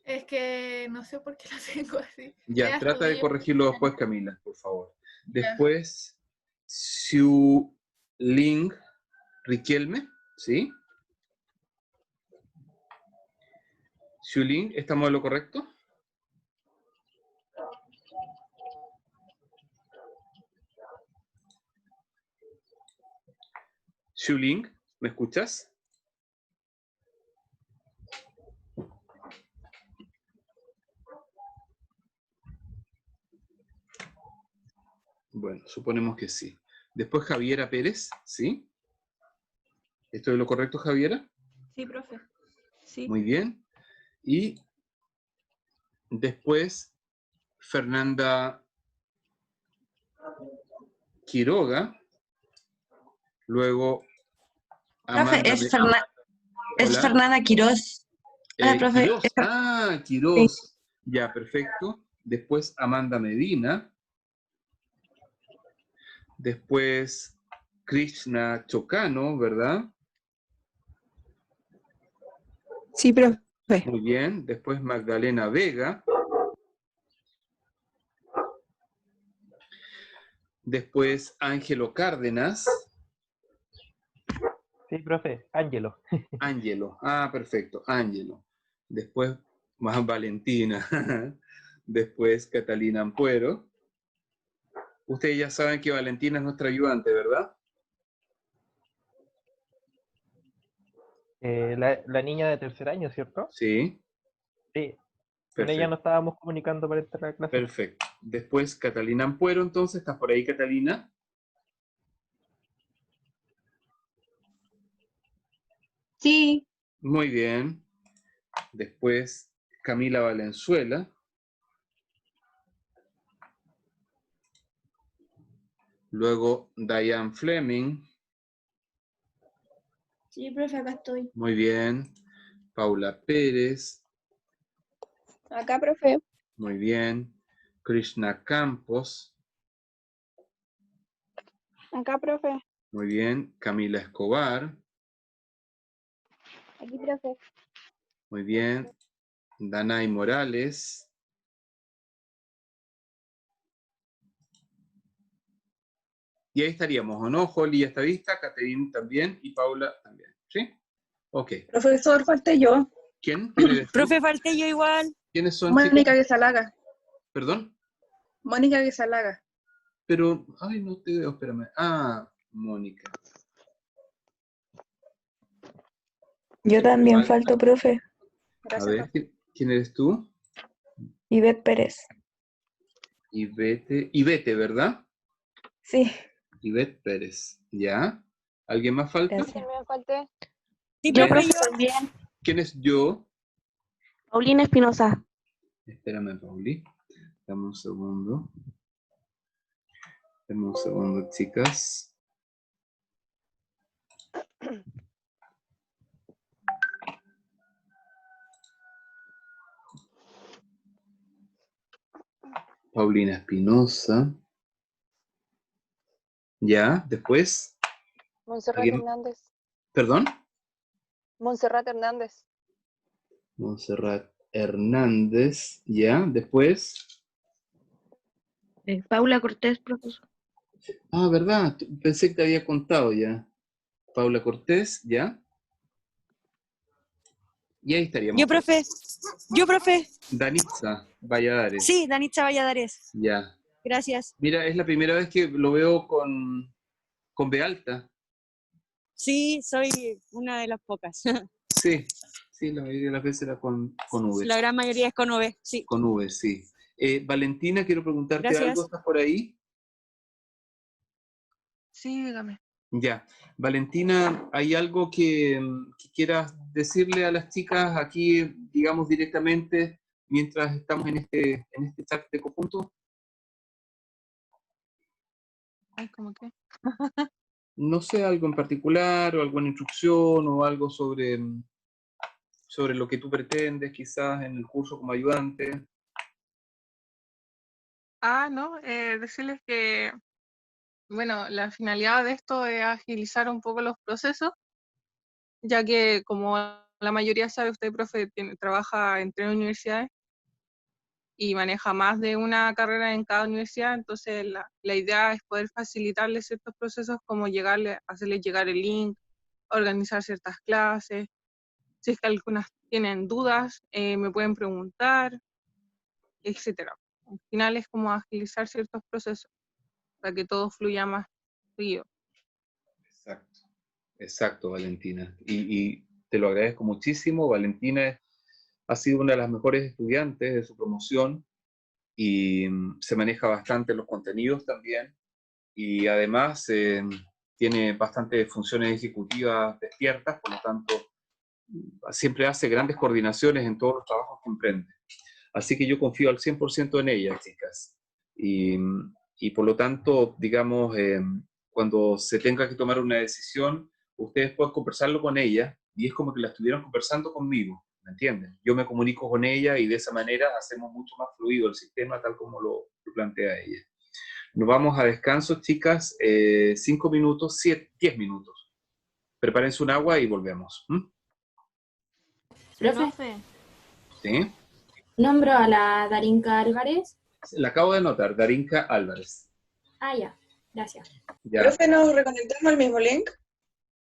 Es que no sé por qué lo tengo así. Ya, Es trata de Astudillo. corregirlo después, Camila, por favor. Ya. Después, Xiu Ling Riquelme, ¿sí? Xiu Ling, ¿estamos en lo correcto? Xiu Ling, ¿me escuchas? Bueno, suponemos que sí. Después Javiera Pérez, ¿sí? ¿Esto es lo correcto, Javiera? Sí, profe. Sí. Muy bien. Y después Fernanda Quiroga. Luego Profe, Amanda... es Hola. Fernanda Quirós. Hola, profe. Quirós. Ah, Sí. Quirós. Ya, perfecto. Después Amanda Medina. Después Krishna Chocano, ¿verdad? Sí, profe. Muy bien. Después Magdalena Vega. Después Ángelo Cárdenas. Sí, profe, Ángelo. Ángelo. Ah, perfecto. Ángelo. Después más Valentina. Después Catalina Ampuero. Ustedes ya saben que Valentina es nuestra ayudante, ¿verdad? La niña de tercer año, ¿cierto? Sí. Sí, con ella Perfecto. nos estábamos comunicando para entrar a la clase. Perfecto. Después Catalina Ampuero, entonces, ¿estás por ahí, Catalina? Sí. Muy bien. Después Camila Valenzuela. Luego Diane Fleming. Sí, profe, acá estoy. Muy bien. Paula Pérez. Acá, profe. Muy bien. Krishna Campos. Acá, profe. Muy bien. Camila Escobar. Aquí, profe. Muy bien. Danay Morales. Y ahí estaríamos, ¿o no? Holly ya está vista, Caterine también y Paula también. ¿Sí? Ok. Profesor, falté yo. ¿Quién? ¿Quién eres tú? Profe, falté yo igual. ¿Quiénes son, chicos? Mónica Guisalaga. ¿Perdón? Mónica Guisalaga. Pero, ay, no te veo, espérame. Ah, Mónica. Yo también Falta. falto, profe. A Gracias, ver, profe. ¿quién eres tú? Ivette Pérez. Ivete, ¿verdad? Sí, Ivette Pérez. ¿Ya? ¿Alguien más falta? gracias. También falté. Sí, Yo, profe, profe, yo. también. ¿Quién es yo? Paulina Espinosa. Espérame, Pauli. Dame un segundo. Dame un segundo, chicas. Paulina Espinosa. ¿Ya? Después. Montserrat ¿Alguien? Hernández. ¿Perdón? Montserrat Hernández. Montserrat Hernández. ¿Ya? Después. Paula Cortés, profesor. Ah, ¿verdad? Pensé que te había contado ya. Paula Cortés, ¿ya? Y ahí estaríamos. Yo, profe. Yo, profe. Danitza Valladares. Sí, Danitza Valladares. Ya. Gracias. Mira, es la primera vez que lo veo con B alta. Sí, soy una de las pocas. Sí, sí, la mayoría de las veces era con V. La gran mayoría es con V, sí. Con V, sí. Valentina, quiero preguntarte Gracias. algo. ¿Estás por ahí? Sí, dígame. Ya. Valentina, ¿hay algo que quieras decirle a las chicas aquí, digamos, directamente, mientras estamos en este chat de conjunto? Ay, ¿cómo qué? No sé, algo en particular, o alguna instrucción, o algo sobre lo que tú pretendes, quizás, en el curso como ayudante. No, decirles que, bueno, la finalidad de esto es agilizar un poco los procesos, ya que como la mayoría sabe, usted, profe, trabaja en 3 universidades y maneja más de una carrera en cada universidad, entonces la idea es poder facilitarle ciertos procesos como hacerles llegar el link, organizar ciertas clases. Si es que algunas tienen dudas, me pueden preguntar, etcétera. Al final es como agilizar ciertos procesos para que todo fluya más fluido. Exacto, exacto, Valentina. Y te lo agradezco muchísimo. Valentina ha sido una de las mejores estudiantes de su promoción y se maneja bastante los contenidos también. y además tiene bastantes funciones ejecutivas despiertas, por lo tanto, siempre hace grandes coordinaciones en todos los trabajos que emprende. Así que yo confío al 100% en ella, chicas. Y por lo tanto, digamos, cuando se tenga que tomar una decisión, ustedes pueden conversarlo con ella y es como que la estuvieran conversando conmigo, ¿me entienden? Yo me comunico con ella y de esa manera hacemos mucho más fluido el sistema tal como lo plantea ella. Nos vamos a descanso, chicas, 5 minutos, 10 minutos. Prepárense un agua y volvemos. ¿Mm? Profe, ¿Sí? nombro a la Darinka Álvarez. La acabo de anotar, Darinka Álvarez. Ah, ya, gracias. Ya. Profe, ¿nos reconectamos al mismo link?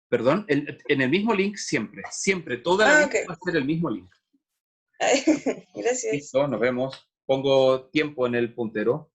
Perdón, en el mismo link siempre, toda la vida Ok. va a ser el mismo link. Gracias. Listo, nos vemos. Pongo tiempo en el puntero.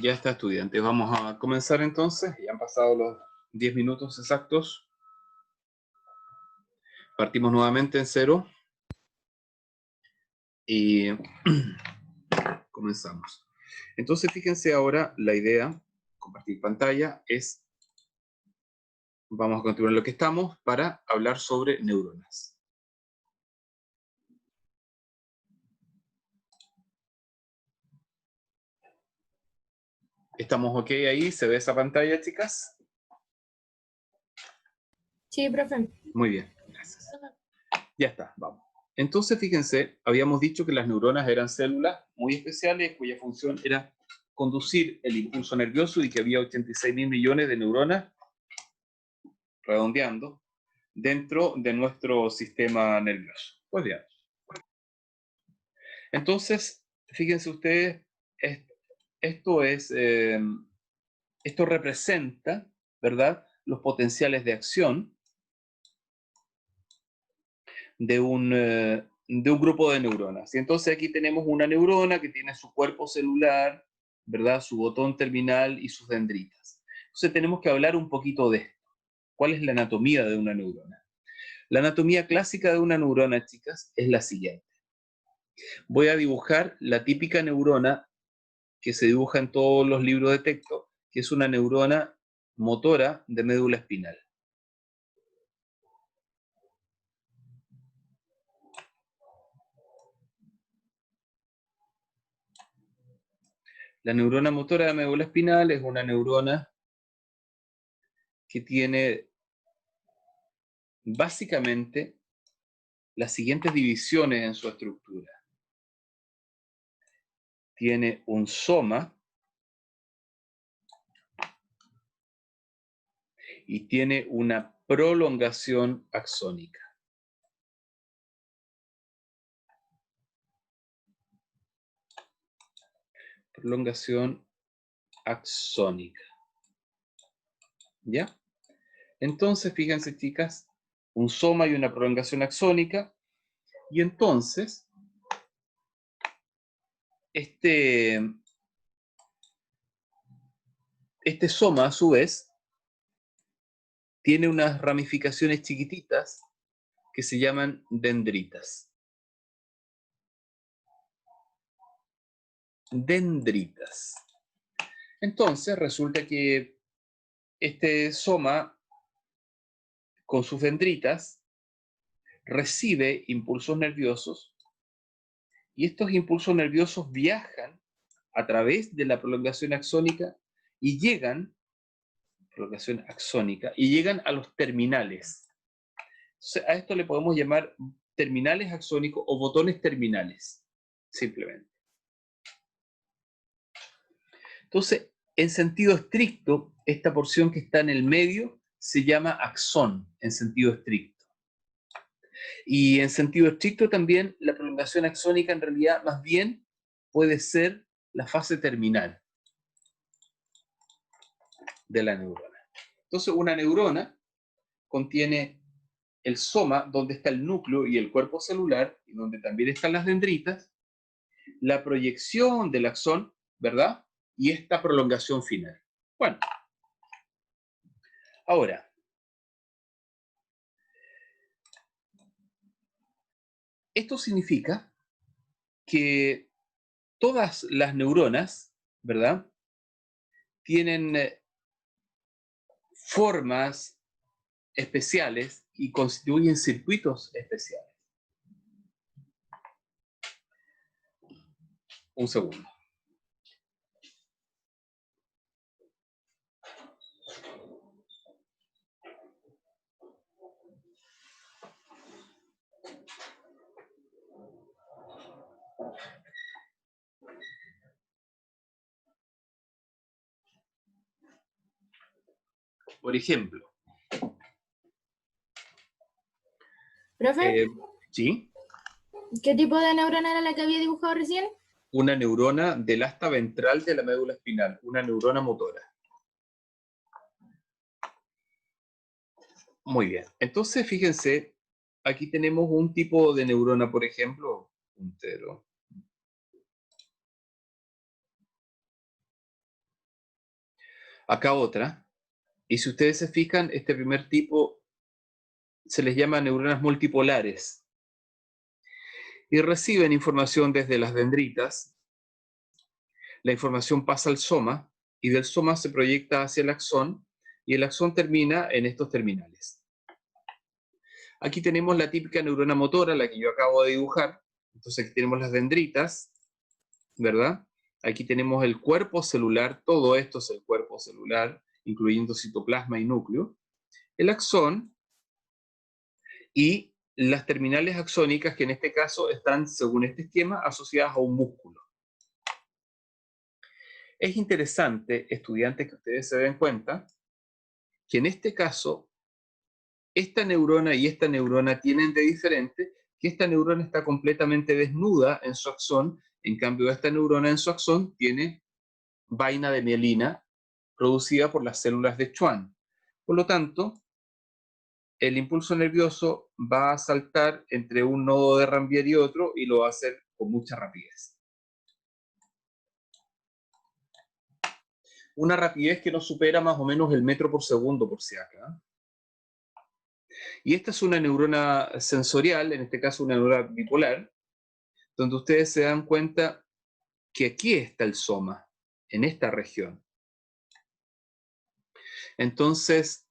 Ya está, estudiantes. Vamos a comenzar entonces. Ya han pasado los 10 minutos exactos. Partimos nuevamente en 0. Y comenzamos. Entonces, fíjense ahora, la idea, compartir pantalla, es, vamos a continuar lo que estamos para hablar sobre neuronas. ¿Estamos ok ahí? ¿Se ve esa pantalla, chicas? Sí, profe. Muy bien, gracias. Ya está, vamos. Entonces, fíjense, habíamos dicho que las neuronas eran células muy especiales cuya función era conducir el impulso nervioso y que había 86.000 millones de neuronas, redondeando, dentro de nuestro sistema nervioso. Pues bien. Entonces, fíjense ustedes, esto representa, ¿verdad?, los potenciales de acción de un grupo de neuronas. Y entonces aquí tenemos una neurona que tiene su cuerpo celular, ¿verdad?, su botón terminal y sus dendritas. Entonces tenemos que hablar un poquito de esto. ¿Cuál es la anatomía de una neurona? La anatomía clásica de una neurona, chicas, es la siguiente. Voy a dibujar la típica neurona que se dibuja en todos los libros de texto, que es una neurona motora de médula espinal. La neurona motora de médula espinal es una neurona que tiene básicamente las siguientes divisiones en su estructura. Tiene un soma y tiene una prolongación axónica. Prolongación axónica. ¿Ya? Entonces, fíjense, chicas, un soma y una prolongación axónica, y entonces este soma, a su vez, tiene unas ramificaciones chiquititas que se llaman dendritas. Dendritas. Entonces, resulta que este soma, con sus dendritas, recibe impulsos nerviosos, y estos impulsos nerviosos viajan a través de la prolongación axónica y llegan a los terminales. Entonces, a esto le podemos llamar terminales axónicos o botones terminales, simplemente. Entonces, en sentido estricto, esta porción que está en el medio se llama axón, en sentido estricto. Y en sentido estricto también, la prolongación axónica en realidad más bien puede ser la fase terminal de la neurona. Entonces, una neurona contiene el soma, donde está el núcleo y el cuerpo celular, y donde también están las dendritas, la proyección del axón, ¿verdad?, y esta prolongación final. Bueno, ahora, esto significa que todas las neuronas, ¿verdad?, tienen formas especiales y constituyen circuitos especiales. Un segundo. Por ejemplo, ¿Profe? ¿sí? ¿Qué tipo de neurona era la que había dibujado recién? Una neurona del asta ventral de la médula espinal, una neurona motora. Muy bien. Entonces, fíjense, aquí tenemos un tipo de neurona, por ejemplo, puntero. Acá otra. Y si ustedes se fijan, este primer tipo se les llama neuronas multipolares. Y reciben información desde las dendritas. La información pasa al soma, y del soma se proyecta hacia el axón, y el axón termina en estos terminales. Aquí tenemos la típica neurona motora, la que yo acabo de dibujar. Entonces aquí tenemos las dendritas, ¿verdad? Aquí tenemos el cuerpo celular, todo esto es el cuerpo celular, incluyendo citoplasma y núcleo. El axón y las terminales axónicas, que en este caso están, según este esquema, asociadas a un músculo. Es interesante, estudiantes, que ustedes se den cuenta que en este caso, esta neurona y esta neurona tienen de diferente que esta neurona está completamente desnuda en su axón, en cambio esta neurona en su axón tiene vaina de mielina producida por las células de Schwann. Por lo tanto, el impulso nervioso va a saltar entre un nodo de Ranvier y otro y lo va a hacer con mucha rapidez. Una rapidez que no supera más o menos el metro por segundo por si acá. Y esta es una neurona sensorial, en este caso una neurona bipolar, donde ustedes se dan cuenta que aquí está el soma, en esta región. Entonces,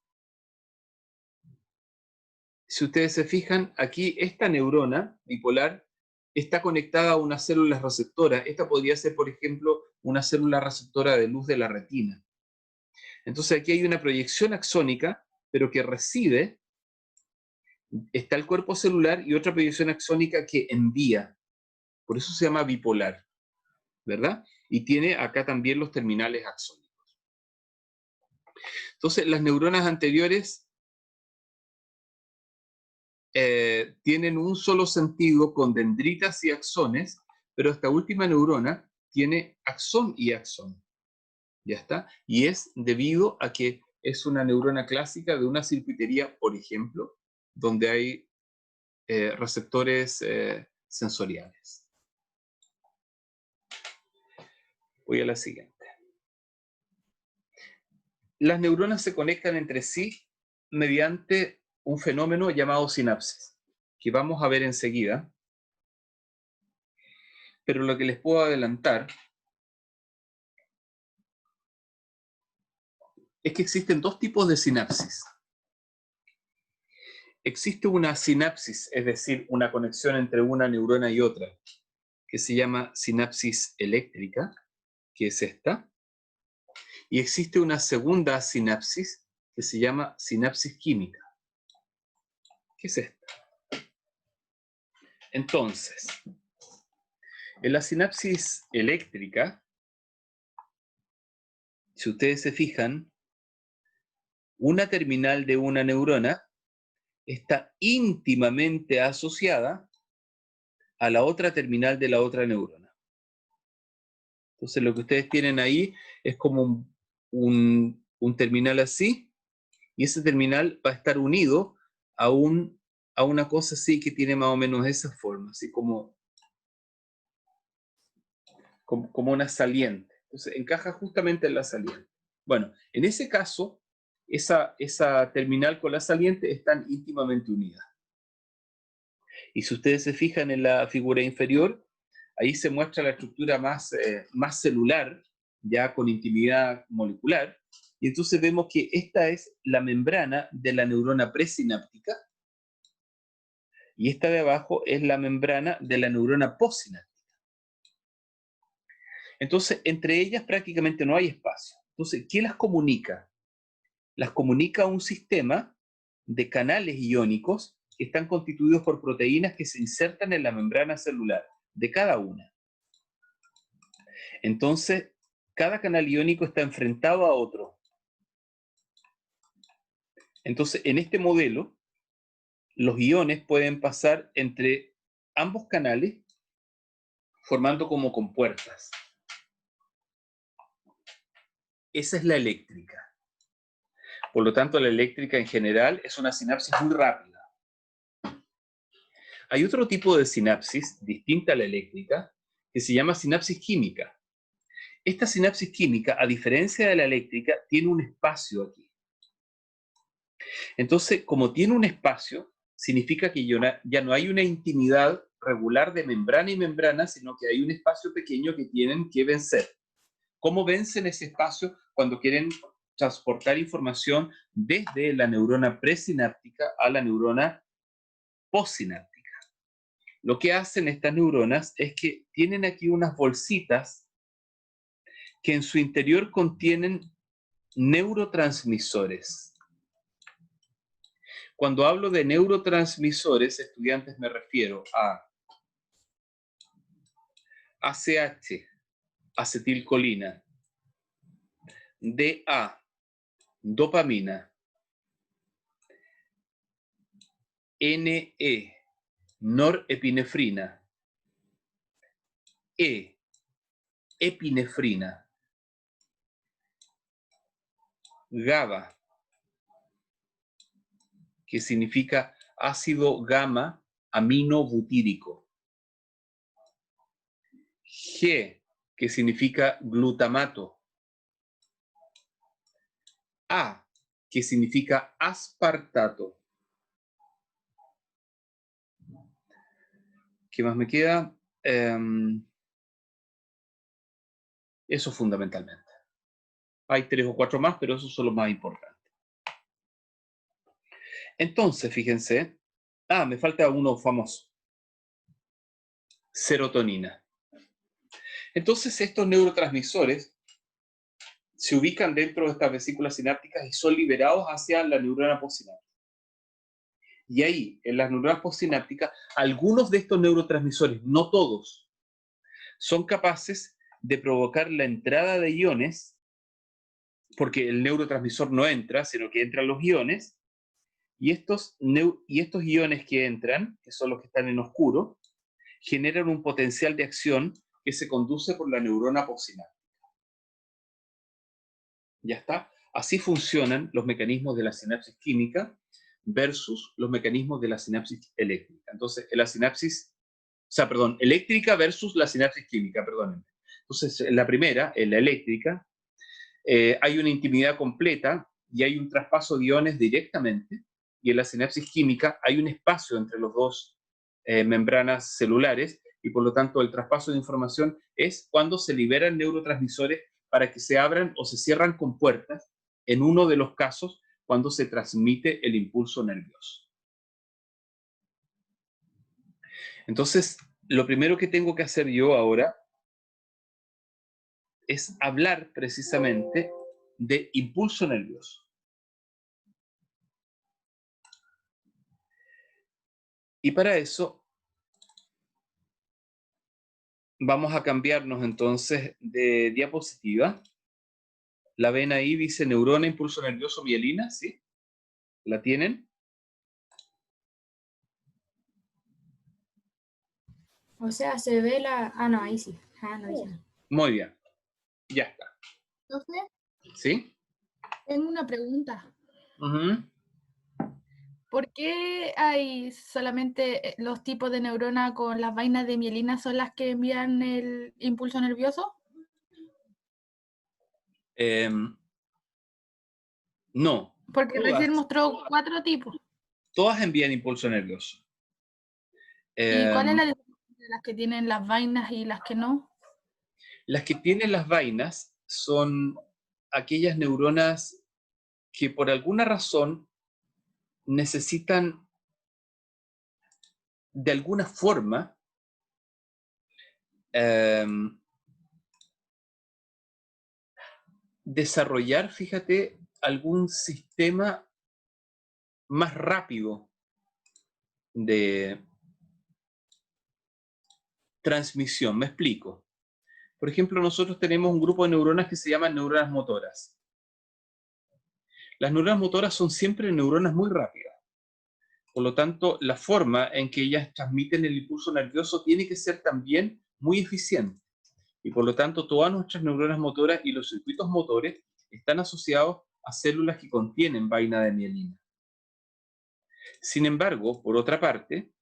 si ustedes se fijan, aquí esta neurona bipolar está conectada a una célula receptora. Esta podría ser, por ejemplo, una célula receptora de luz de la retina. Entonces aquí hay una proyección axónica, pero que recibe, está el cuerpo celular y otra proyección axónica que envía. Por eso se llama bipolar, ¿verdad? Y tiene acá también los terminales axónicos. Entonces las neuronas anteriores tienen un solo sentido con dendritas y axones, pero esta última neurona tiene axón y axón. ¿Ya está? Y es debido a que es una neurona clásica de una circuitería, por ejemplo, donde hay receptores sensoriales. Voy a la siguiente. Las neuronas se conectan entre sí mediante un fenómeno llamado sinapsis, que vamos a ver enseguida. Pero lo que les puedo adelantar es que existen dos tipos de sinapsis. Existe una sinapsis, es decir, una conexión entre una neurona y otra, que se llama sinapsis eléctrica, que es esta. Y existe una segunda sinapsis que se llama sinapsis química, que es esta. Entonces, en la sinapsis eléctrica, si ustedes se fijan, una terminal de una neurona está íntimamente asociada a la otra terminal de la otra neurona. Entonces lo que ustedes tienen ahí es como un terminal así, y ese terminal va a estar unido a una cosa así que tiene más o menos esa forma, así como una saliente. Entonces encaja justamente en la saliente. Bueno, en ese caso, esa terminal con la saliente están íntimamente unidas. Y si ustedes se fijan en la figura inferior, ahí se muestra la estructura más celular, ya con intimidad molecular, y entonces vemos que esta es la membrana de la neurona presináptica, y esta de abajo es la membrana de la neurona postsináptica. Entonces, entre ellas prácticamente no hay espacio. Entonces, ¿qué las comunica? Las comunica un sistema de canales iónicos que están constituidos por proteínas que se insertan en la membrana celular de cada una. Entonces, cada canal iónico está enfrentado a otro. Entonces, en este modelo, los iones pueden pasar entre ambos canales formando como compuertas. Esa es la eléctrica. Por lo tanto, la eléctrica en general es una sinapsis muy rápida. Hay otro tipo de sinapsis distinta a la eléctrica que se llama sinapsis química. Esta sinapsis química, a diferencia de la eléctrica, tiene un espacio aquí. Entonces, como tiene un espacio, significa que ya no hay una intimidad regular de membrana y membrana, sino que hay un espacio pequeño que tienen que vencer. ¿Cómo vencen ese espacio? Cuando quieren transportar información desde la neurona presináptica a la neurona postsináptica. Lo que hacen estas neuronas es que tienen aquí unas bolsitas que en su interior contienen neurotransmisores. Cuando hablo de neurotransmisores, estudiantes, me refiero a ACH, acetilcolina, DA, dopamina, NE, norepinefrina, E, epinefrina, GABA, que significa ácido gamma aminobutírico, G, que significa glutamato, A, que significa aspartato. ¿Qué más me queda? Eso fundamentalmente. Hay 3 o 4 más, pero esos son los más importantes. Entonces, fíjense. Me falta uno famoso. Serotonina. Entonces, estos neurotransmisores se ubican dentro de estas vesículas sinápticas y son liberados hacia la neurona postsináptica. Y ahí, en las neuronas postsinápticas, algunos de estos neurotransmisores, no todos, son capaces de provocar la entrada de iones, porque el neurotransmisor no entra, sino que entran los iones, y estos iones que entran, que son los que están en oscuro, generan un potencial de acción que se conduce por la neurona postsináptica. Ya está. Así funcionan los mecanismos de la sinapsis química versus los mecanismos de la sinapsis eléctrica. Entonces, eléctrica versus la sinapsis química, perdónenme. Entonces, en la primera, en la eléctrica, hay una intimidad completa y hay un traspaso de iones directamente, y en la sinapsis química hay un espacio entre los dos membranas celulares, y por lo tanto el traspaso de información es cuando se liberan neurotransmisores para que se abran o se cierran compuertas, en uno de los casos cuando se transmite el impulso nervioso. Entonces, lo primero que tengo que hacer yo ahora es hablar precisamente de impulso nervioso. Y para eso vamos a cambiarnos entonces de diapositiva. La ven ahí, dice neurona, impulso nervioso, mielina, ¿sí? ¿La tienen? O sea, se ve la... no, ahí sí. No dice nada. Muy bien. Ya está. Profe, ¿Sí? tengo una pregunta. Uh-huh. ¿Por qué hay solamente los tipos de neurona con las vainas de mielina son las que envían el impulso nervioso? No. Porque recién mostró 4 tipos. Todas envían impulso nervioso. ¿Y cuál es la diferencia entre las que tienen las vainas y las que no? Las que tienen las vainas son aquellas neuronas que por alguna razón necesitan de alguna forma desarrollar, fíjate, algún sistema más rápido de transmisión. Me explico. Por ejemplo, nosotros tenemos un grupo de neuronas que se llaman neuronas motoras. Las neuronas motoras son siempre neuronas muy rápidas. Por lo tanto, la forma en que ellas transmiten el impulso nervioso tiene que ser también muy eficiente. Y por lo tanto, todas nuestras neuronas motoras y los circuitos motores están asociados a células que contienen vaina de mielina. Sin embargo, por otra parte,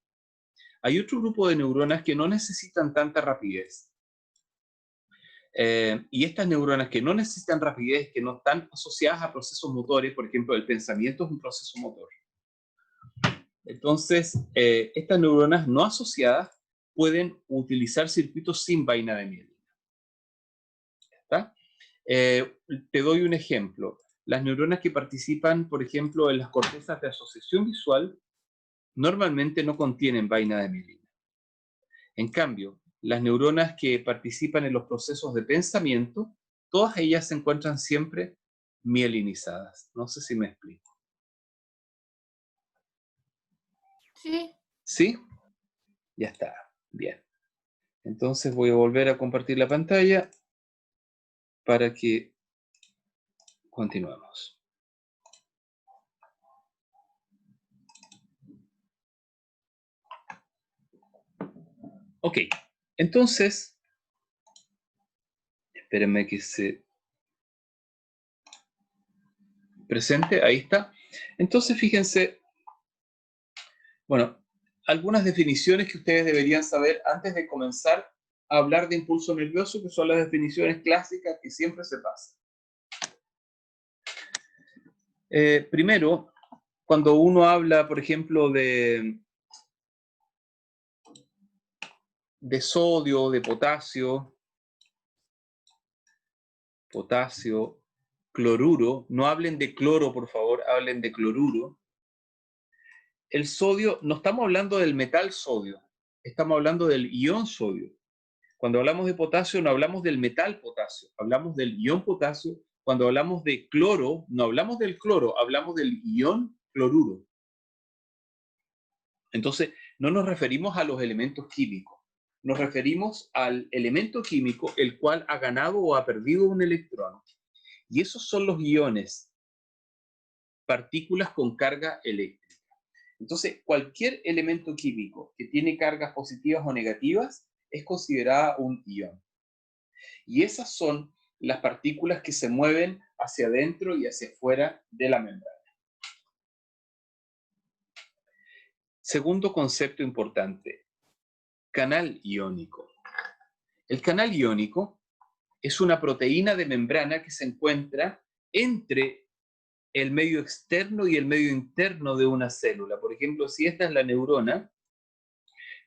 hay otro grupo de neuronas que no necesitan tanta rapidez. Y estas neuronas que no necesitan rapidez, que no están asociadas a procesos motores, por ejemplo, el pensamiento es un proceso motor. Entonces, estas neuronas no asociadas pueden utilizar circuitos sin vaina de mielina. ¿Está? Te doy un ejemplo. Las neuronas que participan, por ejemplo, en las cortezas de asociación visual, normalmente no contienen vaina de mielina. En cambio, las neuronas que participan en los procesos de pensamiento, todas ellas se encuentran siempre mielinizadas. No sé si me explico. Sí. ¿Sí? Ya está. Bien. Entonces voy a volver a compartir la pantalla para que continuemos. Ok, entonces, espérenme que se presente, ahí está. Entonces, fíjense, bueno, algunas definiciones que ustedes deberían saber antes de comenzar a hablar de impulso nervioso, que son las definiciones clásicas que siempre se pasan. Primero, cuando uno habla, por ejemplo, de sodio, de potasio, cloruro, no hablen de cloro, por favor, hablen de cloruro. El sodio, no estamos hablando del metal sodio, estamos hablando del ion sodio. Cuando hablamos de potasio, no hablamos del metal potasio, hablamos del ion potasio. Cuando hablamos de cloro, no hablamos del cloro, hablamos del ion cloruro. Entonces, no nos referimos a los elementos químicos, nos referimos al elemento químico el cual ha ganado o ha perdido un electrón. Y esos son los iones, partículas con carga eléctrica. Entonces, cualquier elemento químico que tiene cargas positivas o negativas es considerada un ion. Y esas son las partículas que se mueven hacia adentro y hacia afuera de la membrana. Segundo concepto importante, canal iónico. El canal iónico es una proteína de membrana que se encuentra entre el medio externo y el medio interno de una célula. Por ejemplo, si esta es la neurona,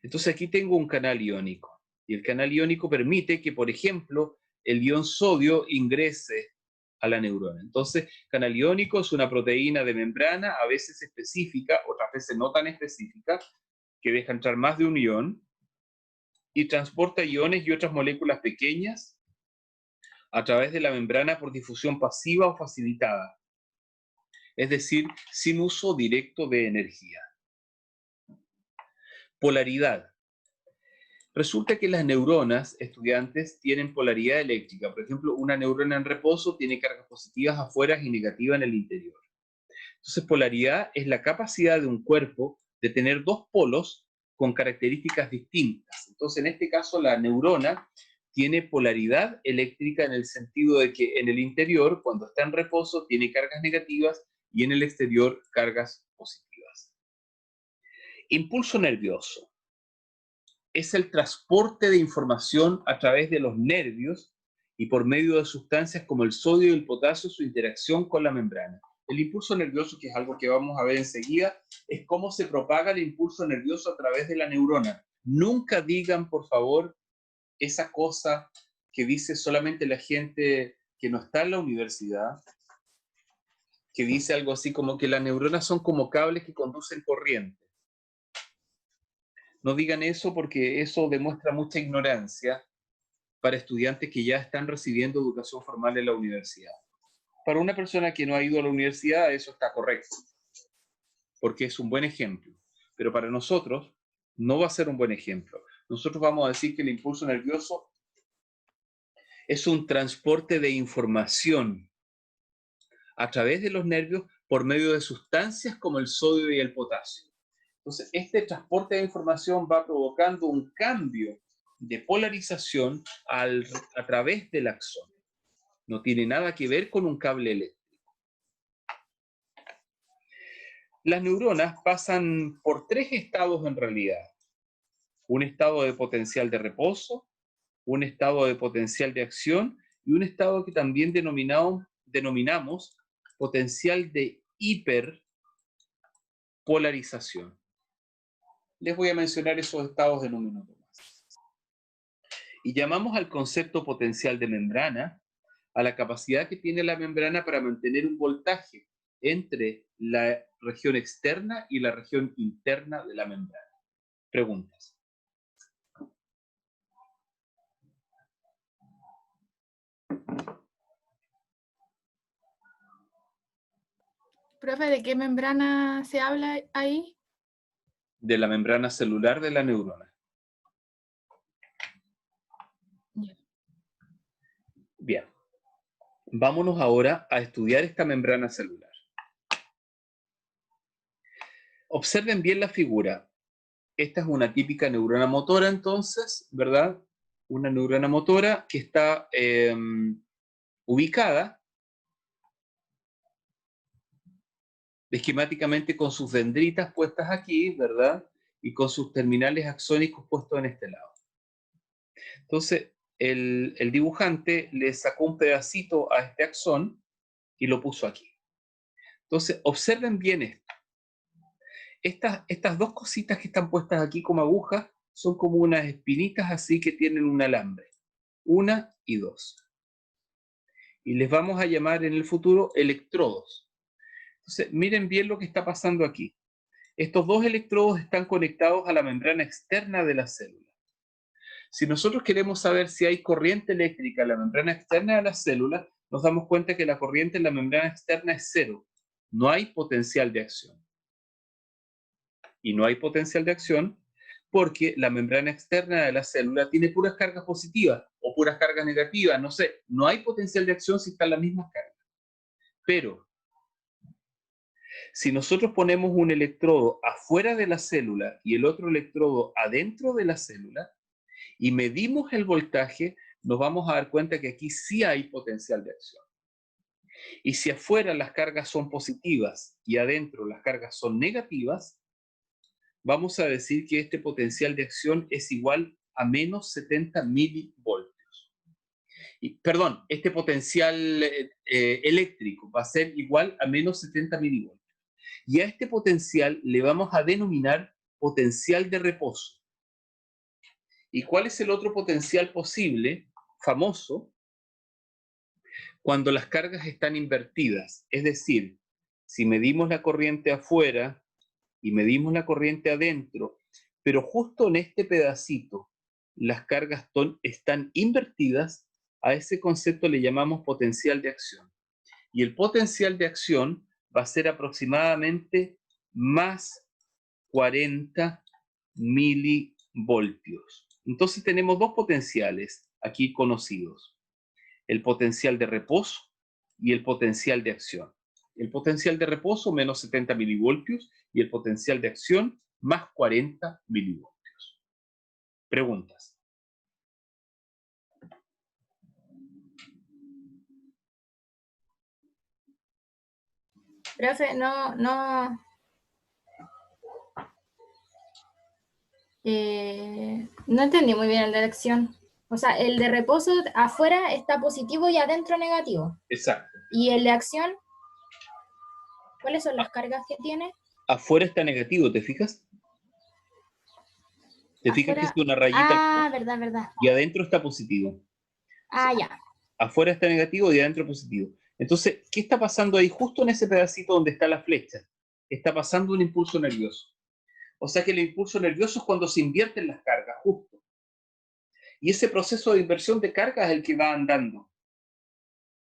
entonces aquí tengo un canal iónico. Y el canal iónico permite que, por ejemplo, el ion sodio ingrese a la neurona. Entonces, canal iónico es una proteína de membrana, a veces específica, otras veces no tan específica, que deja entrar más de un ion y transporta iones y otras moléculas pequeñas a través de la membrana por difusión pasiva o facilitada. Es decir, sin uso directo de energía. Polaridad. Resulta que las neuronas, estudiantes, tienen polaridad eléctrica. Por ejemplo, una neurona en reposo tiene cargas positivas afuera y negativas en el interior. Entonces, polaridad es la capacidad de un cuerpo de tener dos polos con características distintas. Entonces, en este caso, la neurona tiene polaridad eléctrica en el sentido de que en el interior, cuando está en reposo, tiene cargas negativas y en el exterior, cargas positivas. Impulso nervioso. Es el transporte de información a través de los nervios y por medio de sustancias como el sodio y el potasio, su interacción con la membrana. El impulso nervioso, que es algo que vamos a ver enseguida, es cómo se propaga el impulso nervioso a través de la neurona. Nunca digan, por favor, esa cosa que dice solamente la gente que no está en la universidad, que dice algo así como que las neuronas son como cables que conducen corriente. No digan eso porque eso demuestra mucha ignorancia para estudiantes que ya están recibiendo educación formal en la universidad. Para una persona que no ha ido a la universidad, eso está correcto, porque es un buen ejemplo. Pero para nosotros, no va a ser un buen ejemplo. Nosotros vamos a decir que el impulso nervioso es un transporte de información a través de los nervios por medio de sustancias como el sodio y el potasio. Entonces, este transporte de información va provocando un cambio de polarización a través del axón. No tiene nada que ver con un cable eléctrico. Las neuronas pasan por tres estados en realidad. Un estado de potencial de reposo, un estado de potencial de acción y un estado que también denominamos potencial de hiperpolarización. Les voy a mencionar esos estados en un minuto más. Y llamamos al concepto potencial de membrana a la capacidad que tiene la membrana para mantener un voltaje entre la región externa y la región interna de la membrana. Preguntas. Profe, ¿de qué membrana se habla ahí? De la membrana celular de la neurona. Bien. Vámonos ahora a estudiar esta membrana celular. Observen bien la figura. Esta es una típica neurona motora, entonces, ¿verdad? Una neurona motora que está ubicada esquemáticamente con sus dendritas puestas aquí, ¿verdad? Y con sus terminales axónicos puestos en este lado. Entonces, el dibujante le sacó un pedacito a este axón y lo puso aquí. Entonces, observen bien esto. Estas dos cositas que están puestas aquí como agujas son como unas espinitas así que tienen un alambre. 1 y 2. Y les vamos a llamar en el futuro electrodos. Entonces, miren bien lo que está pasando aquí. Estos dos electrodos están conectados a la membrana externa de la célula. Si nosotros queremos saber si hay corriente eléctrica en la membrana externa de la célula, nos damos cuenta que la corriente en la membrana externa es 0. No hay potencial de acción. Y no hay potencial de acción porque la membrana externa de la célula tiene puras cargas positivas o puras cargas negativas, no sé. No hay potencial de acción si están las mismas cargas. Pero si nosotros ponemos un electrodo afuera de la célula y el otro electrodo adentro de la célula y medimos el voltaje, nos vamos a dar cuenta que aquí sí hay potencial de acción. Y si afuera las cargas son positivas y adentro las cargas son negativas, vamos a decir que este potencial de acción es igual a menos 70 milivoltios. Perdón, este potencial eléctrico va a ser igual a menos 70 milivoltios. Y a este potencial le vamos a denominar potencial de reposo. ¿Y cuál es el otro potencial posible, famoso? Cuando las cargas están invertidas. Es decir, si medimos la corriente afuera y medimos la corriente adentro, pero justo en este pedacito las cargas están invertidas, a ese concepto le llamamos potencial de acción. Y el potencial de acción va a ser aproximadamente más 40 milivoltios. Entonces tenemos dos potenciales aquí conocidos. El potencial de reposo y el potencial de acción. El potencial de reposo menos 70 milivoltios y el potencial de acción más 40 milivoltios. Preguntas. Profe, no entendí muy bien el de acción. O sea, el de reposo afuera está positivo y adentro negativo. Exacto. ¿Y el de acción? ¿Cuáles son las cargas que tiene? Afuera está negativo, ¿te fijas? ¿Te fijas que es una rayita? Ah, verdad. Y adentro está positivo. Ah, ya. Afuera está negativo y adentro positivo. Entonces, ¿qué está pasando ahí? Justo en ese pedacito donde está la flecha. Está pasando un impulso nervioso. O sea que el impulso nervioso es cuando se invierten las cargas, justo. Y ese proceso de inversión de cargas es el que va andando.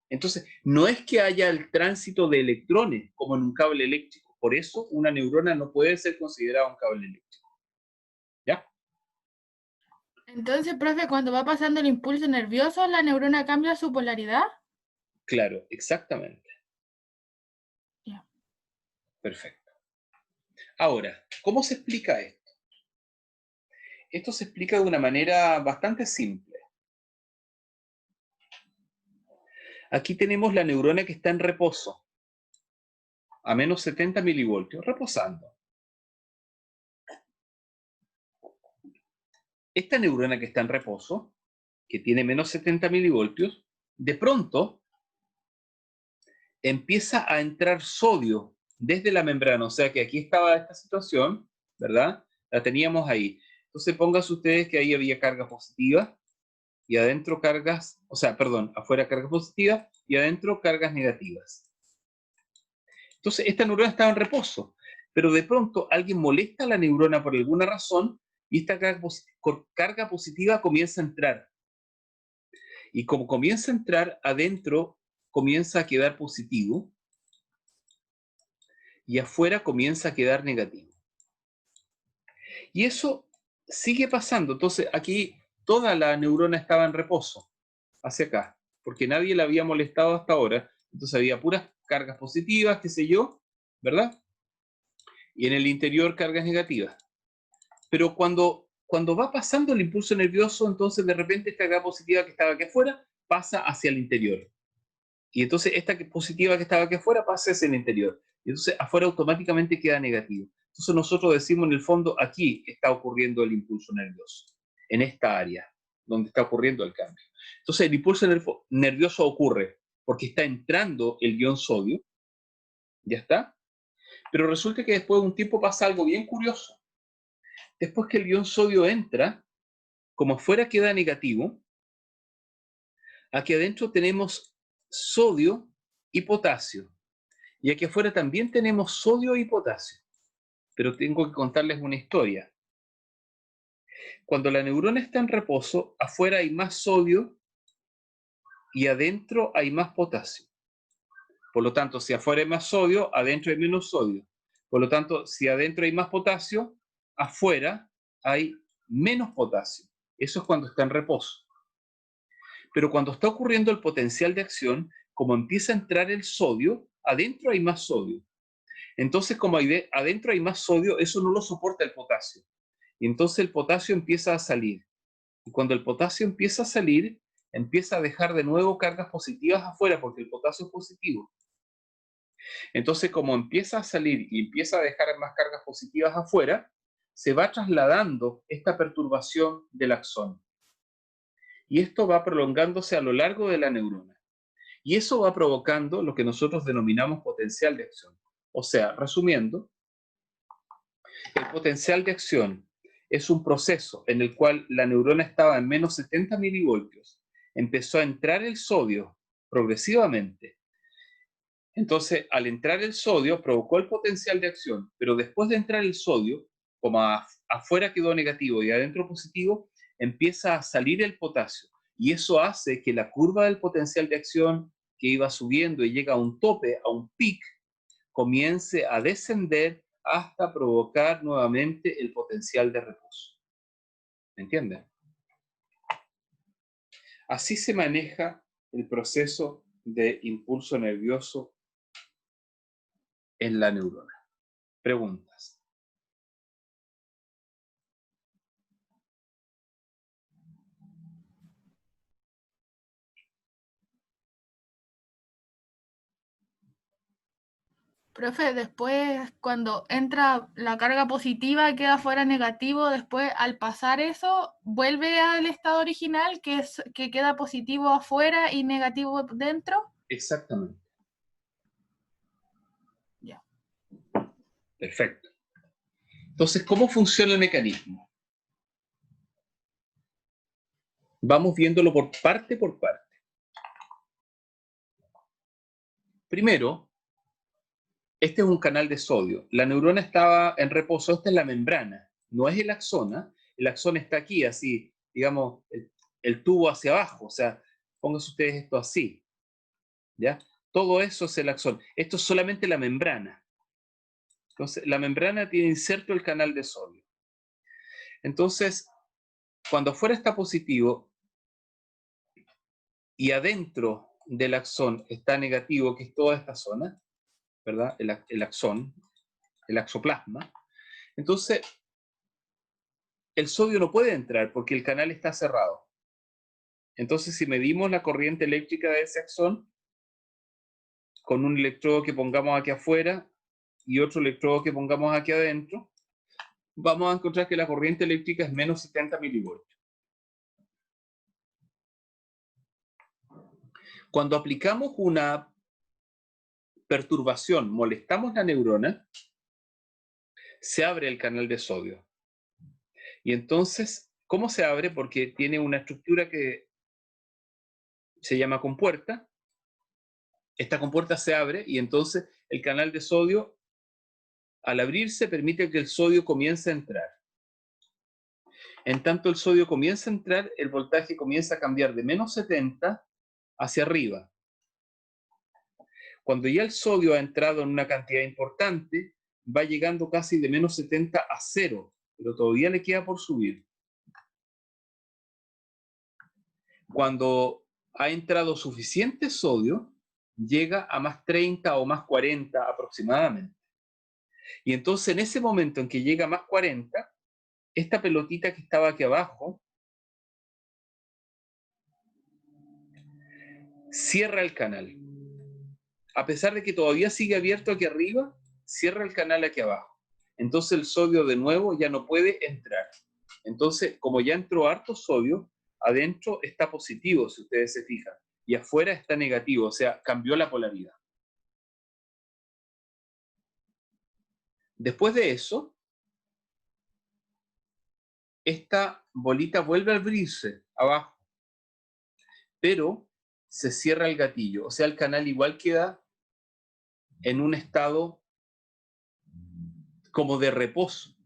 Entonces, no es que haya el tránsito de electrones como en un cable eléctrico. Por eso, una neurona no puede ser considerada un cable eléctrico. ¿Ya? Entonces, profe, cuando va pasando el impulso nervioso, ¿la neurona cambia su polaridad? Claro, exactamente. Ya. Perfecto. Ahora, ¿cómo se explica esto? Esto se explica de una manera bastante simple. Aquí tenemos la neurona que está en reposo, a menos 70 milivoltios, reposando. Esta neurona que está en reposo que tiene menos 70 milivoltios, de pronto empieza a entrar sodio desde la membrana. O sea que aquí estaba esta situación, ¿verdad? La teníamos ahí. Entonces pónganse ustedes que ahí había carga positiva y adentro cargas, o sea, perdón, afuera cargas positivas y adentro cargas negativas. Entonces esta neurona estaba en reposo, pero de pronto alguien molesta a la neurona por alguna razón y esta carga positiva comienza a entrar. Y como comienza a entrar, adentro comienza a quedar positivo y afuera comienza a quedar negativo. Y eso sigue pasando. Entonces aquí toda la neurona estaba en reposo, hacia acá, porque nadie la había molestado hasta ahora. Entonces había puras cargas positivas, qué sé yo, ¿verdad? Y en el interior cargas negativas. Pero cuando va pasando el impulso nervioso, entonces de repente esta carga positiva que estaba aquí afuera pasa hacia el interior. Y entonces esta positiva que estaba aquí afuera pasa hacia el interior. Y entonces afuera automáticamente queda negativo. Entonces nosotros decimos en el fondo, aquí está ocurriendo el impulso nervioso, en esta área, donde está ocurriendo el cambio. Entonces el impulso nervioso ocurre porque está entrando el ion sodio, ¿ya está? Pero resulta que después de un tiempo pasa algo bien curioso. Después que el ion sodio entra, como afuera queda negativo, aquí adentro tenemos sodio y potasio. Y aquí afuera también tenemos sodio y potasio. Pero tengo que contarles una historia. Cuando la neurona está en reposo, afuera hay más sodio y adentro hay más potasio. Por lo tanto, si afuera hay más sodio, adentro hay menos sodio. Por lo tanto, si adentro hay más potasio, afuera hay menos potasio. Eso es cuando está en reposo. Pero cuando está ocurriendo el potencial de acción, como empieza a entrar el sodio, adentro hay más sodio. Entonces, como adentro hay más sodio, eso no lo soporta el potasio. Y entonces el potasio empieza a salir. Y cuando el potasio empieza a salir, empieza a dejar de nuevo cargas positivas afuera, porque el potasio es positivo. Entonces, como empieza a salir y empieza a dejar más cargas positivas afuera, se va trasladando esta perturbación del axón. Y esto va prolongándose a lo largo de la neurona. Y eso va provocando lo que nosotros denominamos potencial de acción. O sea, resumiendo, el potencial de acción es un proceso en el cual la neurona estaba en menos 70 milivoltios. Empezó a entrar el sodio progresivamente. Entonces, al entrar el sodio, provocó el potencial de acción, pero después de entrar el sodio, como afuera quedó negativo y adentro positivo, empieza a salir el potasio. Y eso hace que la curva del potencial de acción que iba subiendo y llega a un tope, a un pic, comience a descender hasta provocar nuevamente el potencial de reposo. ¿Me entienden? Así se maneja el proceso de impulso nervioso en la neurona. Preguntas. Profe, después cuando entra la carga positiva queda fuera negativo, después al pasar eso vuelve al estado original que queda positivo afuera y negativo dentro. Exactamente. Ya. Perfecto. Entonces, ¿cómo funciona el mecanismo? Vamos viéndolo por parte. Primero, este es un canal de sodio. La neurona estaba en reposo, esta es la membrana, no es el axón. El axón está aquí, así, digamos, el tubo hacia abajo, o sea, pónganse ustedes esto así, ¿ya? Todo eso es el axón. Esto es solamente la membrana. Entonces, la membrana tiene inserto el canal de sodio. Entonces, cuando afuera está positivo y adentro del axón está negativo, que es toda esta zona, ¿verdad? El axón, el axoplasma. Entonces, el sodio no puede entrar porque el canal está cerrado. Entonces, si medimos la corriente eléctrica de ese axón, con un electrodo que pongamos aquí afuera y otro electrodo que pongamos aquí adentro, vamos a encontrar que la corriente eléctrica es menos 70 milivoltios. Cuando aplicamos una perturbación, molestamos la neurona, se abre el canal de sodio. Y entonces, ¿cómo se abre? Porque tiene una estructura que se llama compuerta. Esta compuerta se abre y entonces el canal de sodio, al abrirse, permite que el sodio comience a entrar. En tanto el sodio comienza a entrar, el voltaje comienza a cambiar de menos 70 hacia arriba. Cuando ya el sodio ha entrado en una cantidad importante, va llegando casi de menos 70 a 0, pero todavía le queda por subir. Cuando ha entrado suficiente sodio, llega a más 30 o más 40 aproximadamente. Y entonces en ese momento en que llega a más 40, esta pelotita que estaba aquí abajo cierra el canal. A pesar de que todavía sigue abierto aquí arriba, cierra el canal aquí abajo. Entonces el sodio de nuevo ya no puede entrar. Entonces, como ya entró harto sodio, adentro está positivo, si ustedes se fijan, y afuera está negativo, o sea, cambió la polaridad. Después de eso, esta bolita vuelve a abrirse abajo, pero se cierra el gatillo, o sea, el canal igual queda en un estado como de reposo.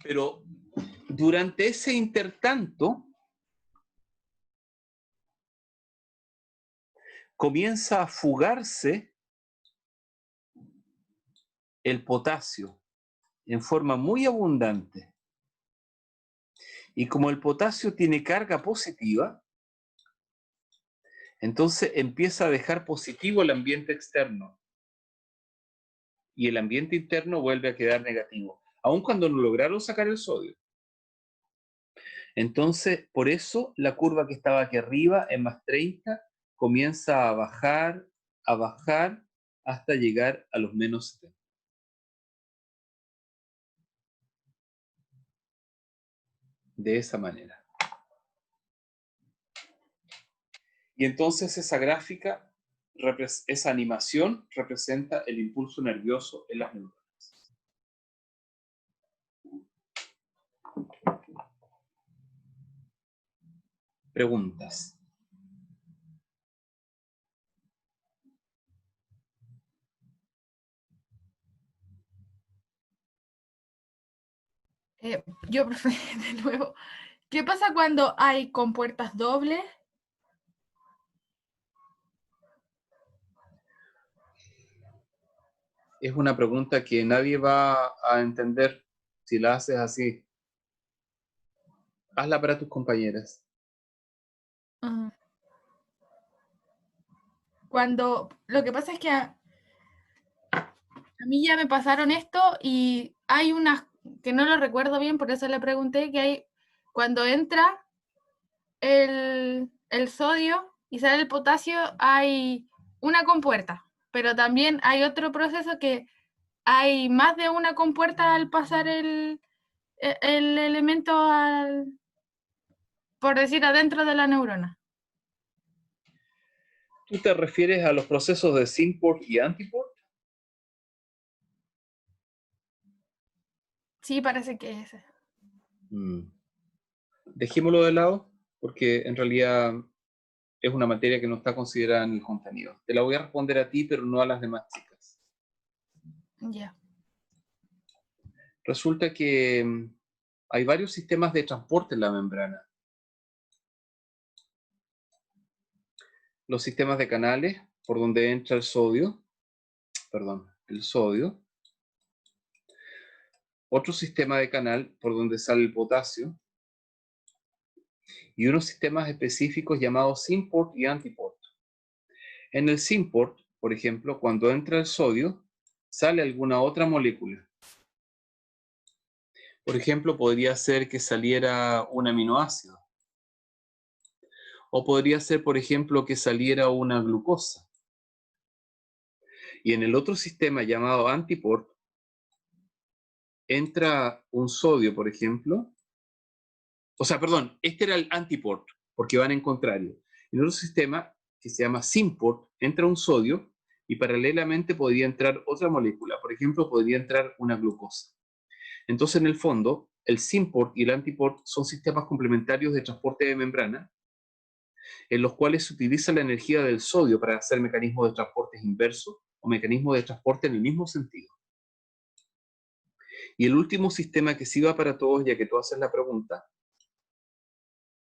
Pero durante ese intertanto, comienza a fugarse el potasio en forma muy abundante. Y como el potasio tiene carga positiva, entonces empieza a dejar positivo el ambiente externo. Y el ambiente interno vuelve a quedar negativo, aun cuando no lograron sacar el sodio. Entonces, por eso la curva que estaba aquí arriba, en más 30, comienza a bajar hasta llegar a los menos 70. De esa manera. Y entonces esa gráfica, esa animación, representa el impulso nervioso en las neuronas. Preguntas. Yo, profe, de nuevo, ¿qué pasa cuando hay compuertas dobles? Es una pregunta que nadie va a entender si la haces así. Hazla para tus compañeras. Cuando, lo que pasa es que a mí ya me pasaron esto y hay unas, que no lo recuerdo bien, por eso le pregunté, que hay, cuando entra el sodio y sale el potasio, hay una compuerta, pero también hay otro proceso que hay más de una compuerta al pasar el elemento por decir, adentro de la neurona. ¿Tú te refieres a los procesos de synport y antiport? Sí, parece que es ese. Dejémoslo de lado, porque en realidad es una materia que no está considerada en el contenido. Te la voy a responder a ti, pero no a las demás chicas. Ya. Resulta que hay varios sistemas de transporte en la membrana. Los sistemas de canales, por donde entra el sodio. Otro sistema de canal, por donde sale el potasio. Y unos sistemas específicos llamados synport y antiport. En el synport, por ejemplo, cuando entra el sodio, sale alguna otra molécula. Por ejemplo, podría ser que saliera un aminoácido. O podría ser, por ejemplo, que saliera una glucosa. Y en el otro sistema llamado antiport, entra un sodio, por ejemplo. O sea, perdón, este era el antiport, porque van en contrario. En otro sistema, que se llama SYMPORT, entra un sodio y paralelamente podría entrar otra molécula. Por ejemplo, podría entrar una glucosa. Entonces, en el fondo, el SYMPORT y el ANTIPORT son sistemas complementarios de transporte de membrana, en los cuales se utiliza la energía del sodio para hacer mecanismos de transporte inversos o mecanismos de transporte en el mismo sentido. Y el último sistema que sí va para todos, ya que tú haces la pregunta,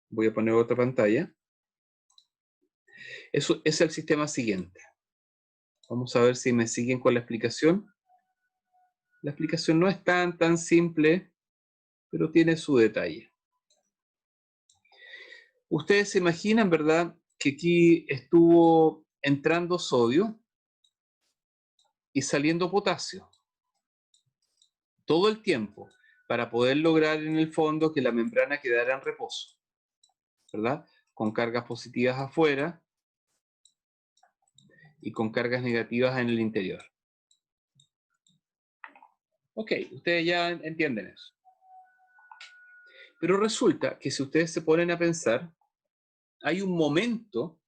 voy a poner otra pantalla, eso es el sistema siguiente. Vamos a ver si me siguen con la explicación. La explicación no es tan simple, pero tiene su detalle. Ustedes se imaginan, ¿verdad?, que aquí estuvo entrando sodio y saliendo potasio todo el tiempo para poder lograr en el fondo que la membrana quedara en reposo, ¿verdad? Con cargas positivas afuera y con cargas negativas en el interior. Ok, ustedes ya entienden eso. Pero resulta que si ustedes se ponen a pensar, hay un momento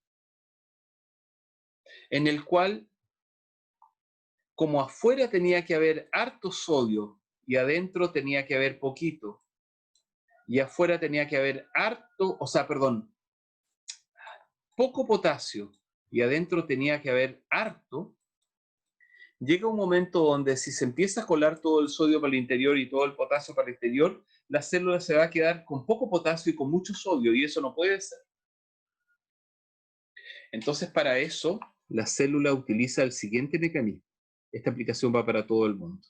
en el cual, como afuera tenía que haber harto sodio y adentro tenía que haber poquito, y afuera tenía que haber poco potasio y adentro tenía que haber harto, llega un momento donde si se empieza a colar todo el sodio para el interior y todo el potasio para el exterior, la célula se va a quedar con poco potasio y con mucho sodio, y eso no puede ser. Entonces, para eso, la célula utiliza el siguiente mecanismo. Esta aplicación va para todo el mundo.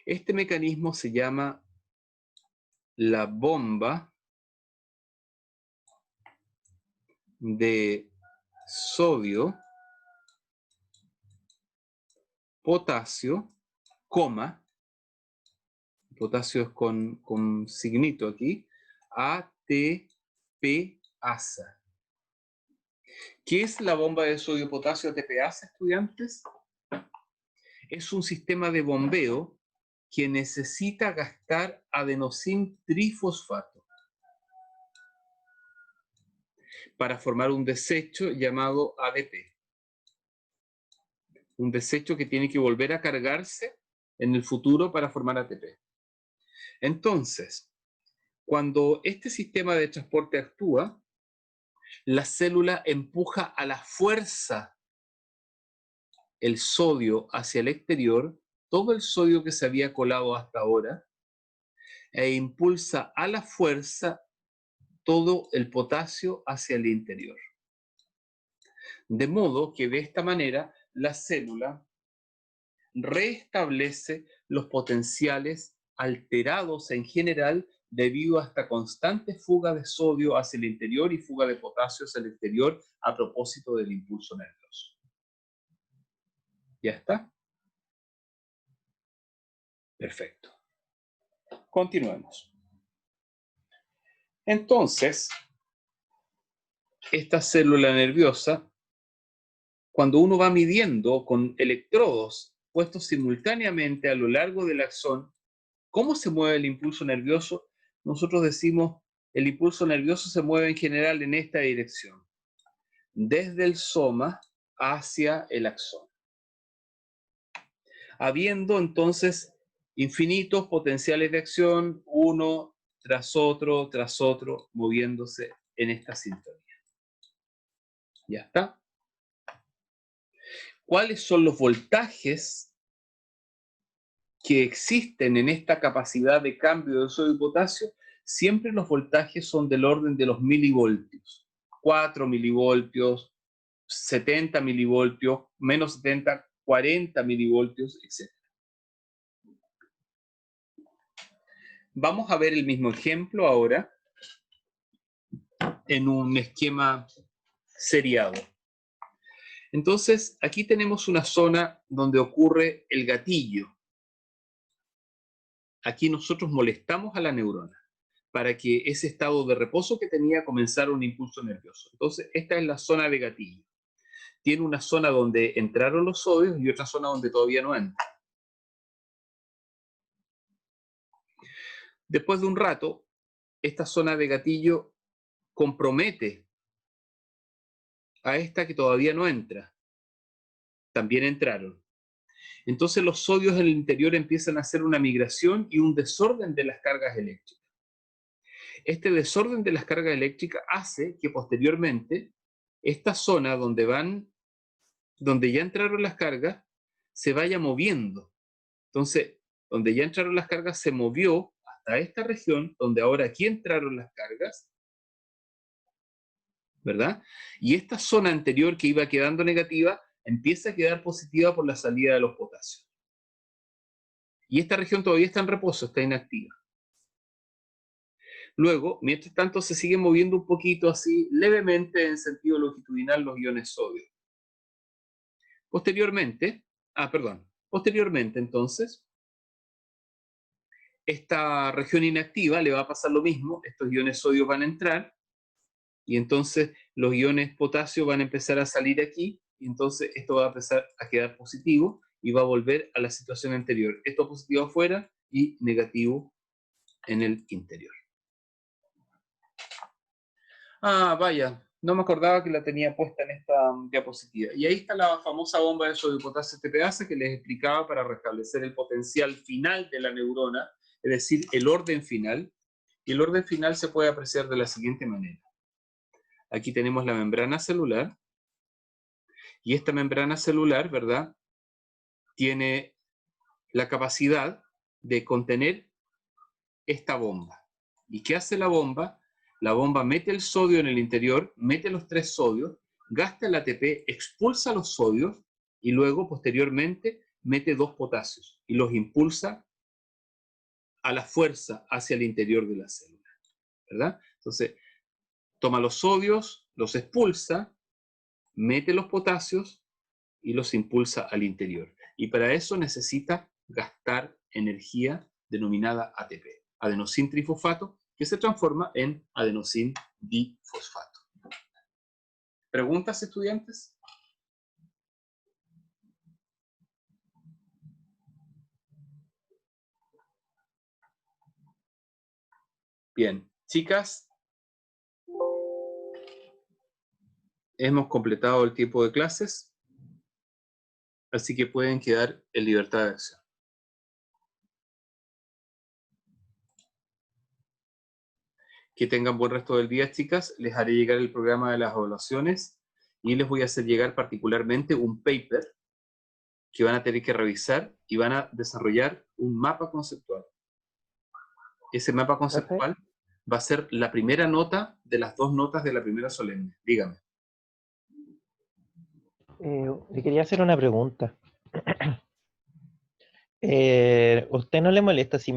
Este mecanismo se llama la bomba de sodio, potasio, coma, potasio es con signito aquí, ATPasa. ¿Qué es la bomba de sodio, potasio, ATPasa, estudiantes? Es un sistema de bombeo que necesita gastar adenosín trifosfato para formar un desecho llamado ADP. Un desecho que tiene que volver a cargarse en el futuro para formar ATP. Entonces, cuando este sistema de transporte actúa, la célula empuja a la fuerza el sodio hacia el exterior, todo el sodio que se había colado hasta ahora, e impulsa a la fuerza todo el potasio hacia el interior. De modo que de esta manera la célula restablece los potenciales alterados en general debido a esta constante fuga de sodio hacia el interior y fuga de potasio hacia el exterior a propósito del impulso nervioso. ¿Ya está? Perfecto. Continuemos. Entonces, esta célula nerviosa, cuando uno va midiendo con electrodos puestos simultáneamente a lo largo del axón, ¿cómo se mueve el impulso nervioso? Nosotros decimos, el impulso nervioso se mueve en general en esta dirección, desde el soma hacia el axón. Habiendo entonces infinitos potenciales de acción, uno tras otro, moviéndose en esta sintonía. ¿Ya está? ¿Cuáles son los voltajes que existen en esta capacidad de cambio de sodio y potasio? Siempre los voltajes son del orden de los milivoltios. 4 milivoltios, 70 milivoltios, menos 70, 40 milivoltios, etc. Vamos a ver el mismo ejemplo ahora en un esquema seriado. Entonces, aquí tenemos una zona donde ocurre el gatillo. Aquí nosotros molestamos a la neurona para que ese estado de reposo que tenía comenzara un impulso nervioso. Entonces, esta es la zona de gatillo. Tiene una zona donde entraron los sodios y otra zona donde todavía no entran. Después de un rato, esta zona de gatillo compromete a esta que todavía no entra. También entraron. Entonces los sodios en el interior empiezan a hacer una migración y un desorden de las cargas eléctricas. Este desorden de las cargas eléctricas hace que posteriormente esta zona donde ya entraron las cargas, se vaya moviendo. Entonces, donde ya entraron las cargas se movió hasta esta región, donde ahora aquí entraron las cargas, ¿verdad? Y esta zona anterior que iba quedando negativa, empieza a quedar positiva por la salida de los potasios. Y esta región todavía está en reposo, está inactiva. Luego, mientras tanto, se siguen moviendo un poquito así, levemente en sentido longitudinal los iones sodio. Posteriormente, entonces, esta región inactiva le va a pasar lo mismo, estos iones sodio van a entrar, y entonces los iones potasio van a empezar a salir aquí, y entonces esto va a empezar a quedar positivo, y va a volver a la situación anterior. Esto positivo afuera y negativo en el interior. Ah, vaya, no me acordaba que la tenía puesta en esta diapositiva. Y ahí está la famosa bomba de sodio potasio TPase que les explicaba para restablecer el potencial final de la neurona, es decir, el orden final. Y el orden final se puede apreciar de la siguiente manera. Aquí tenemos la membrana celular. Y esta membrana celular, ¿verdad?, tiene la capacidad de contener esta bomba. ¿Y qué hace la bomba? La bomba mete el sodio en el interior, mete los 3 sodios, gasta el ATP, expulsa los sodios y luego, posteriormente, mete 2 potasios y los impulsa a la fuerza hacia el interior de la célula, ¿verdad? Entonces, toma los sodios, los expulsa, mete los potasios y los impulsa al interior. Y para eso necesita gastar energía denominada ATP, adenosín trifosfato, que se transforma en adenosín difosfato. ¿Preguntas, estudiantes? Bien, chicas, hemos completado el tiempo de clases, así que pueden quedar en libertad de acción. Que tengan buen resto del día, chicas. Les haré llegar el programa de las evaluaciones y les voy a hacer llegar particularmente un paper que van a tener que revisar y van a desarrollar un mapa conceptual. Ese mapa conceptual va a ser la primera nota de las 2 notas de la primera solemne. Dígame. Le quería hacer una pregunta. ¿Usted no le molesta si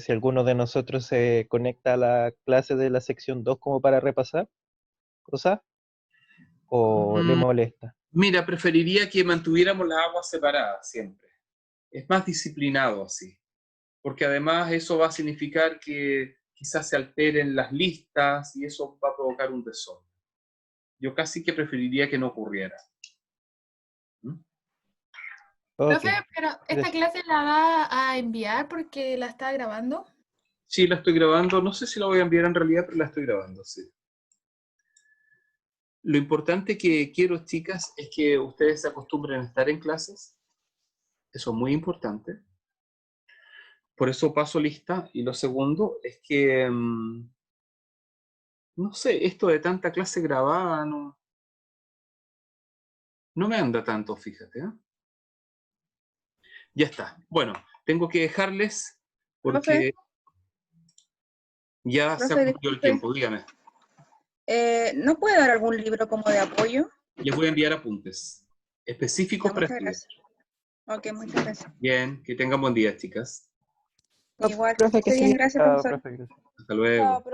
alguno de nosotros se conecta a la clase de la sección 2 como para repasar cosas? ¿O le molesta? Mira, preferiría que mantuviéramos las aguas separadas siempre. Es más disciplinado así. Porque además eso va a significar que quizás se alteren las listas y eso va a provocar un desorden. Yo casi que preferiría que no ocurriera. Profe, pero ¿esta clase la va a enviar porque la está grabando? Sí, la estoy grabando. No sé si la voy a enviar en realidad, pero la estoy grabando, sí. Lo importante que quiero, chicas, es que ustedes se acostumbren a estar en clases. Eso es muy importante. Por eso paso lista. Y lo segundo es que, no sé, esto de tanta clase grabada no me anda tanto, fíjate, ¿eh? Ya está. Bueno, tengo que dejarles porque ya se ha cumplido el tiempo. Dígame. ¿No puede dar algún libro como de apoyo? Les voy a enviar apuntes específicos para estudiar. Ok, muchas gracias. Bien, que tengan buen día, chicas. Igual, profe, que sí. Bien, gracias, profesor. Hasta luego.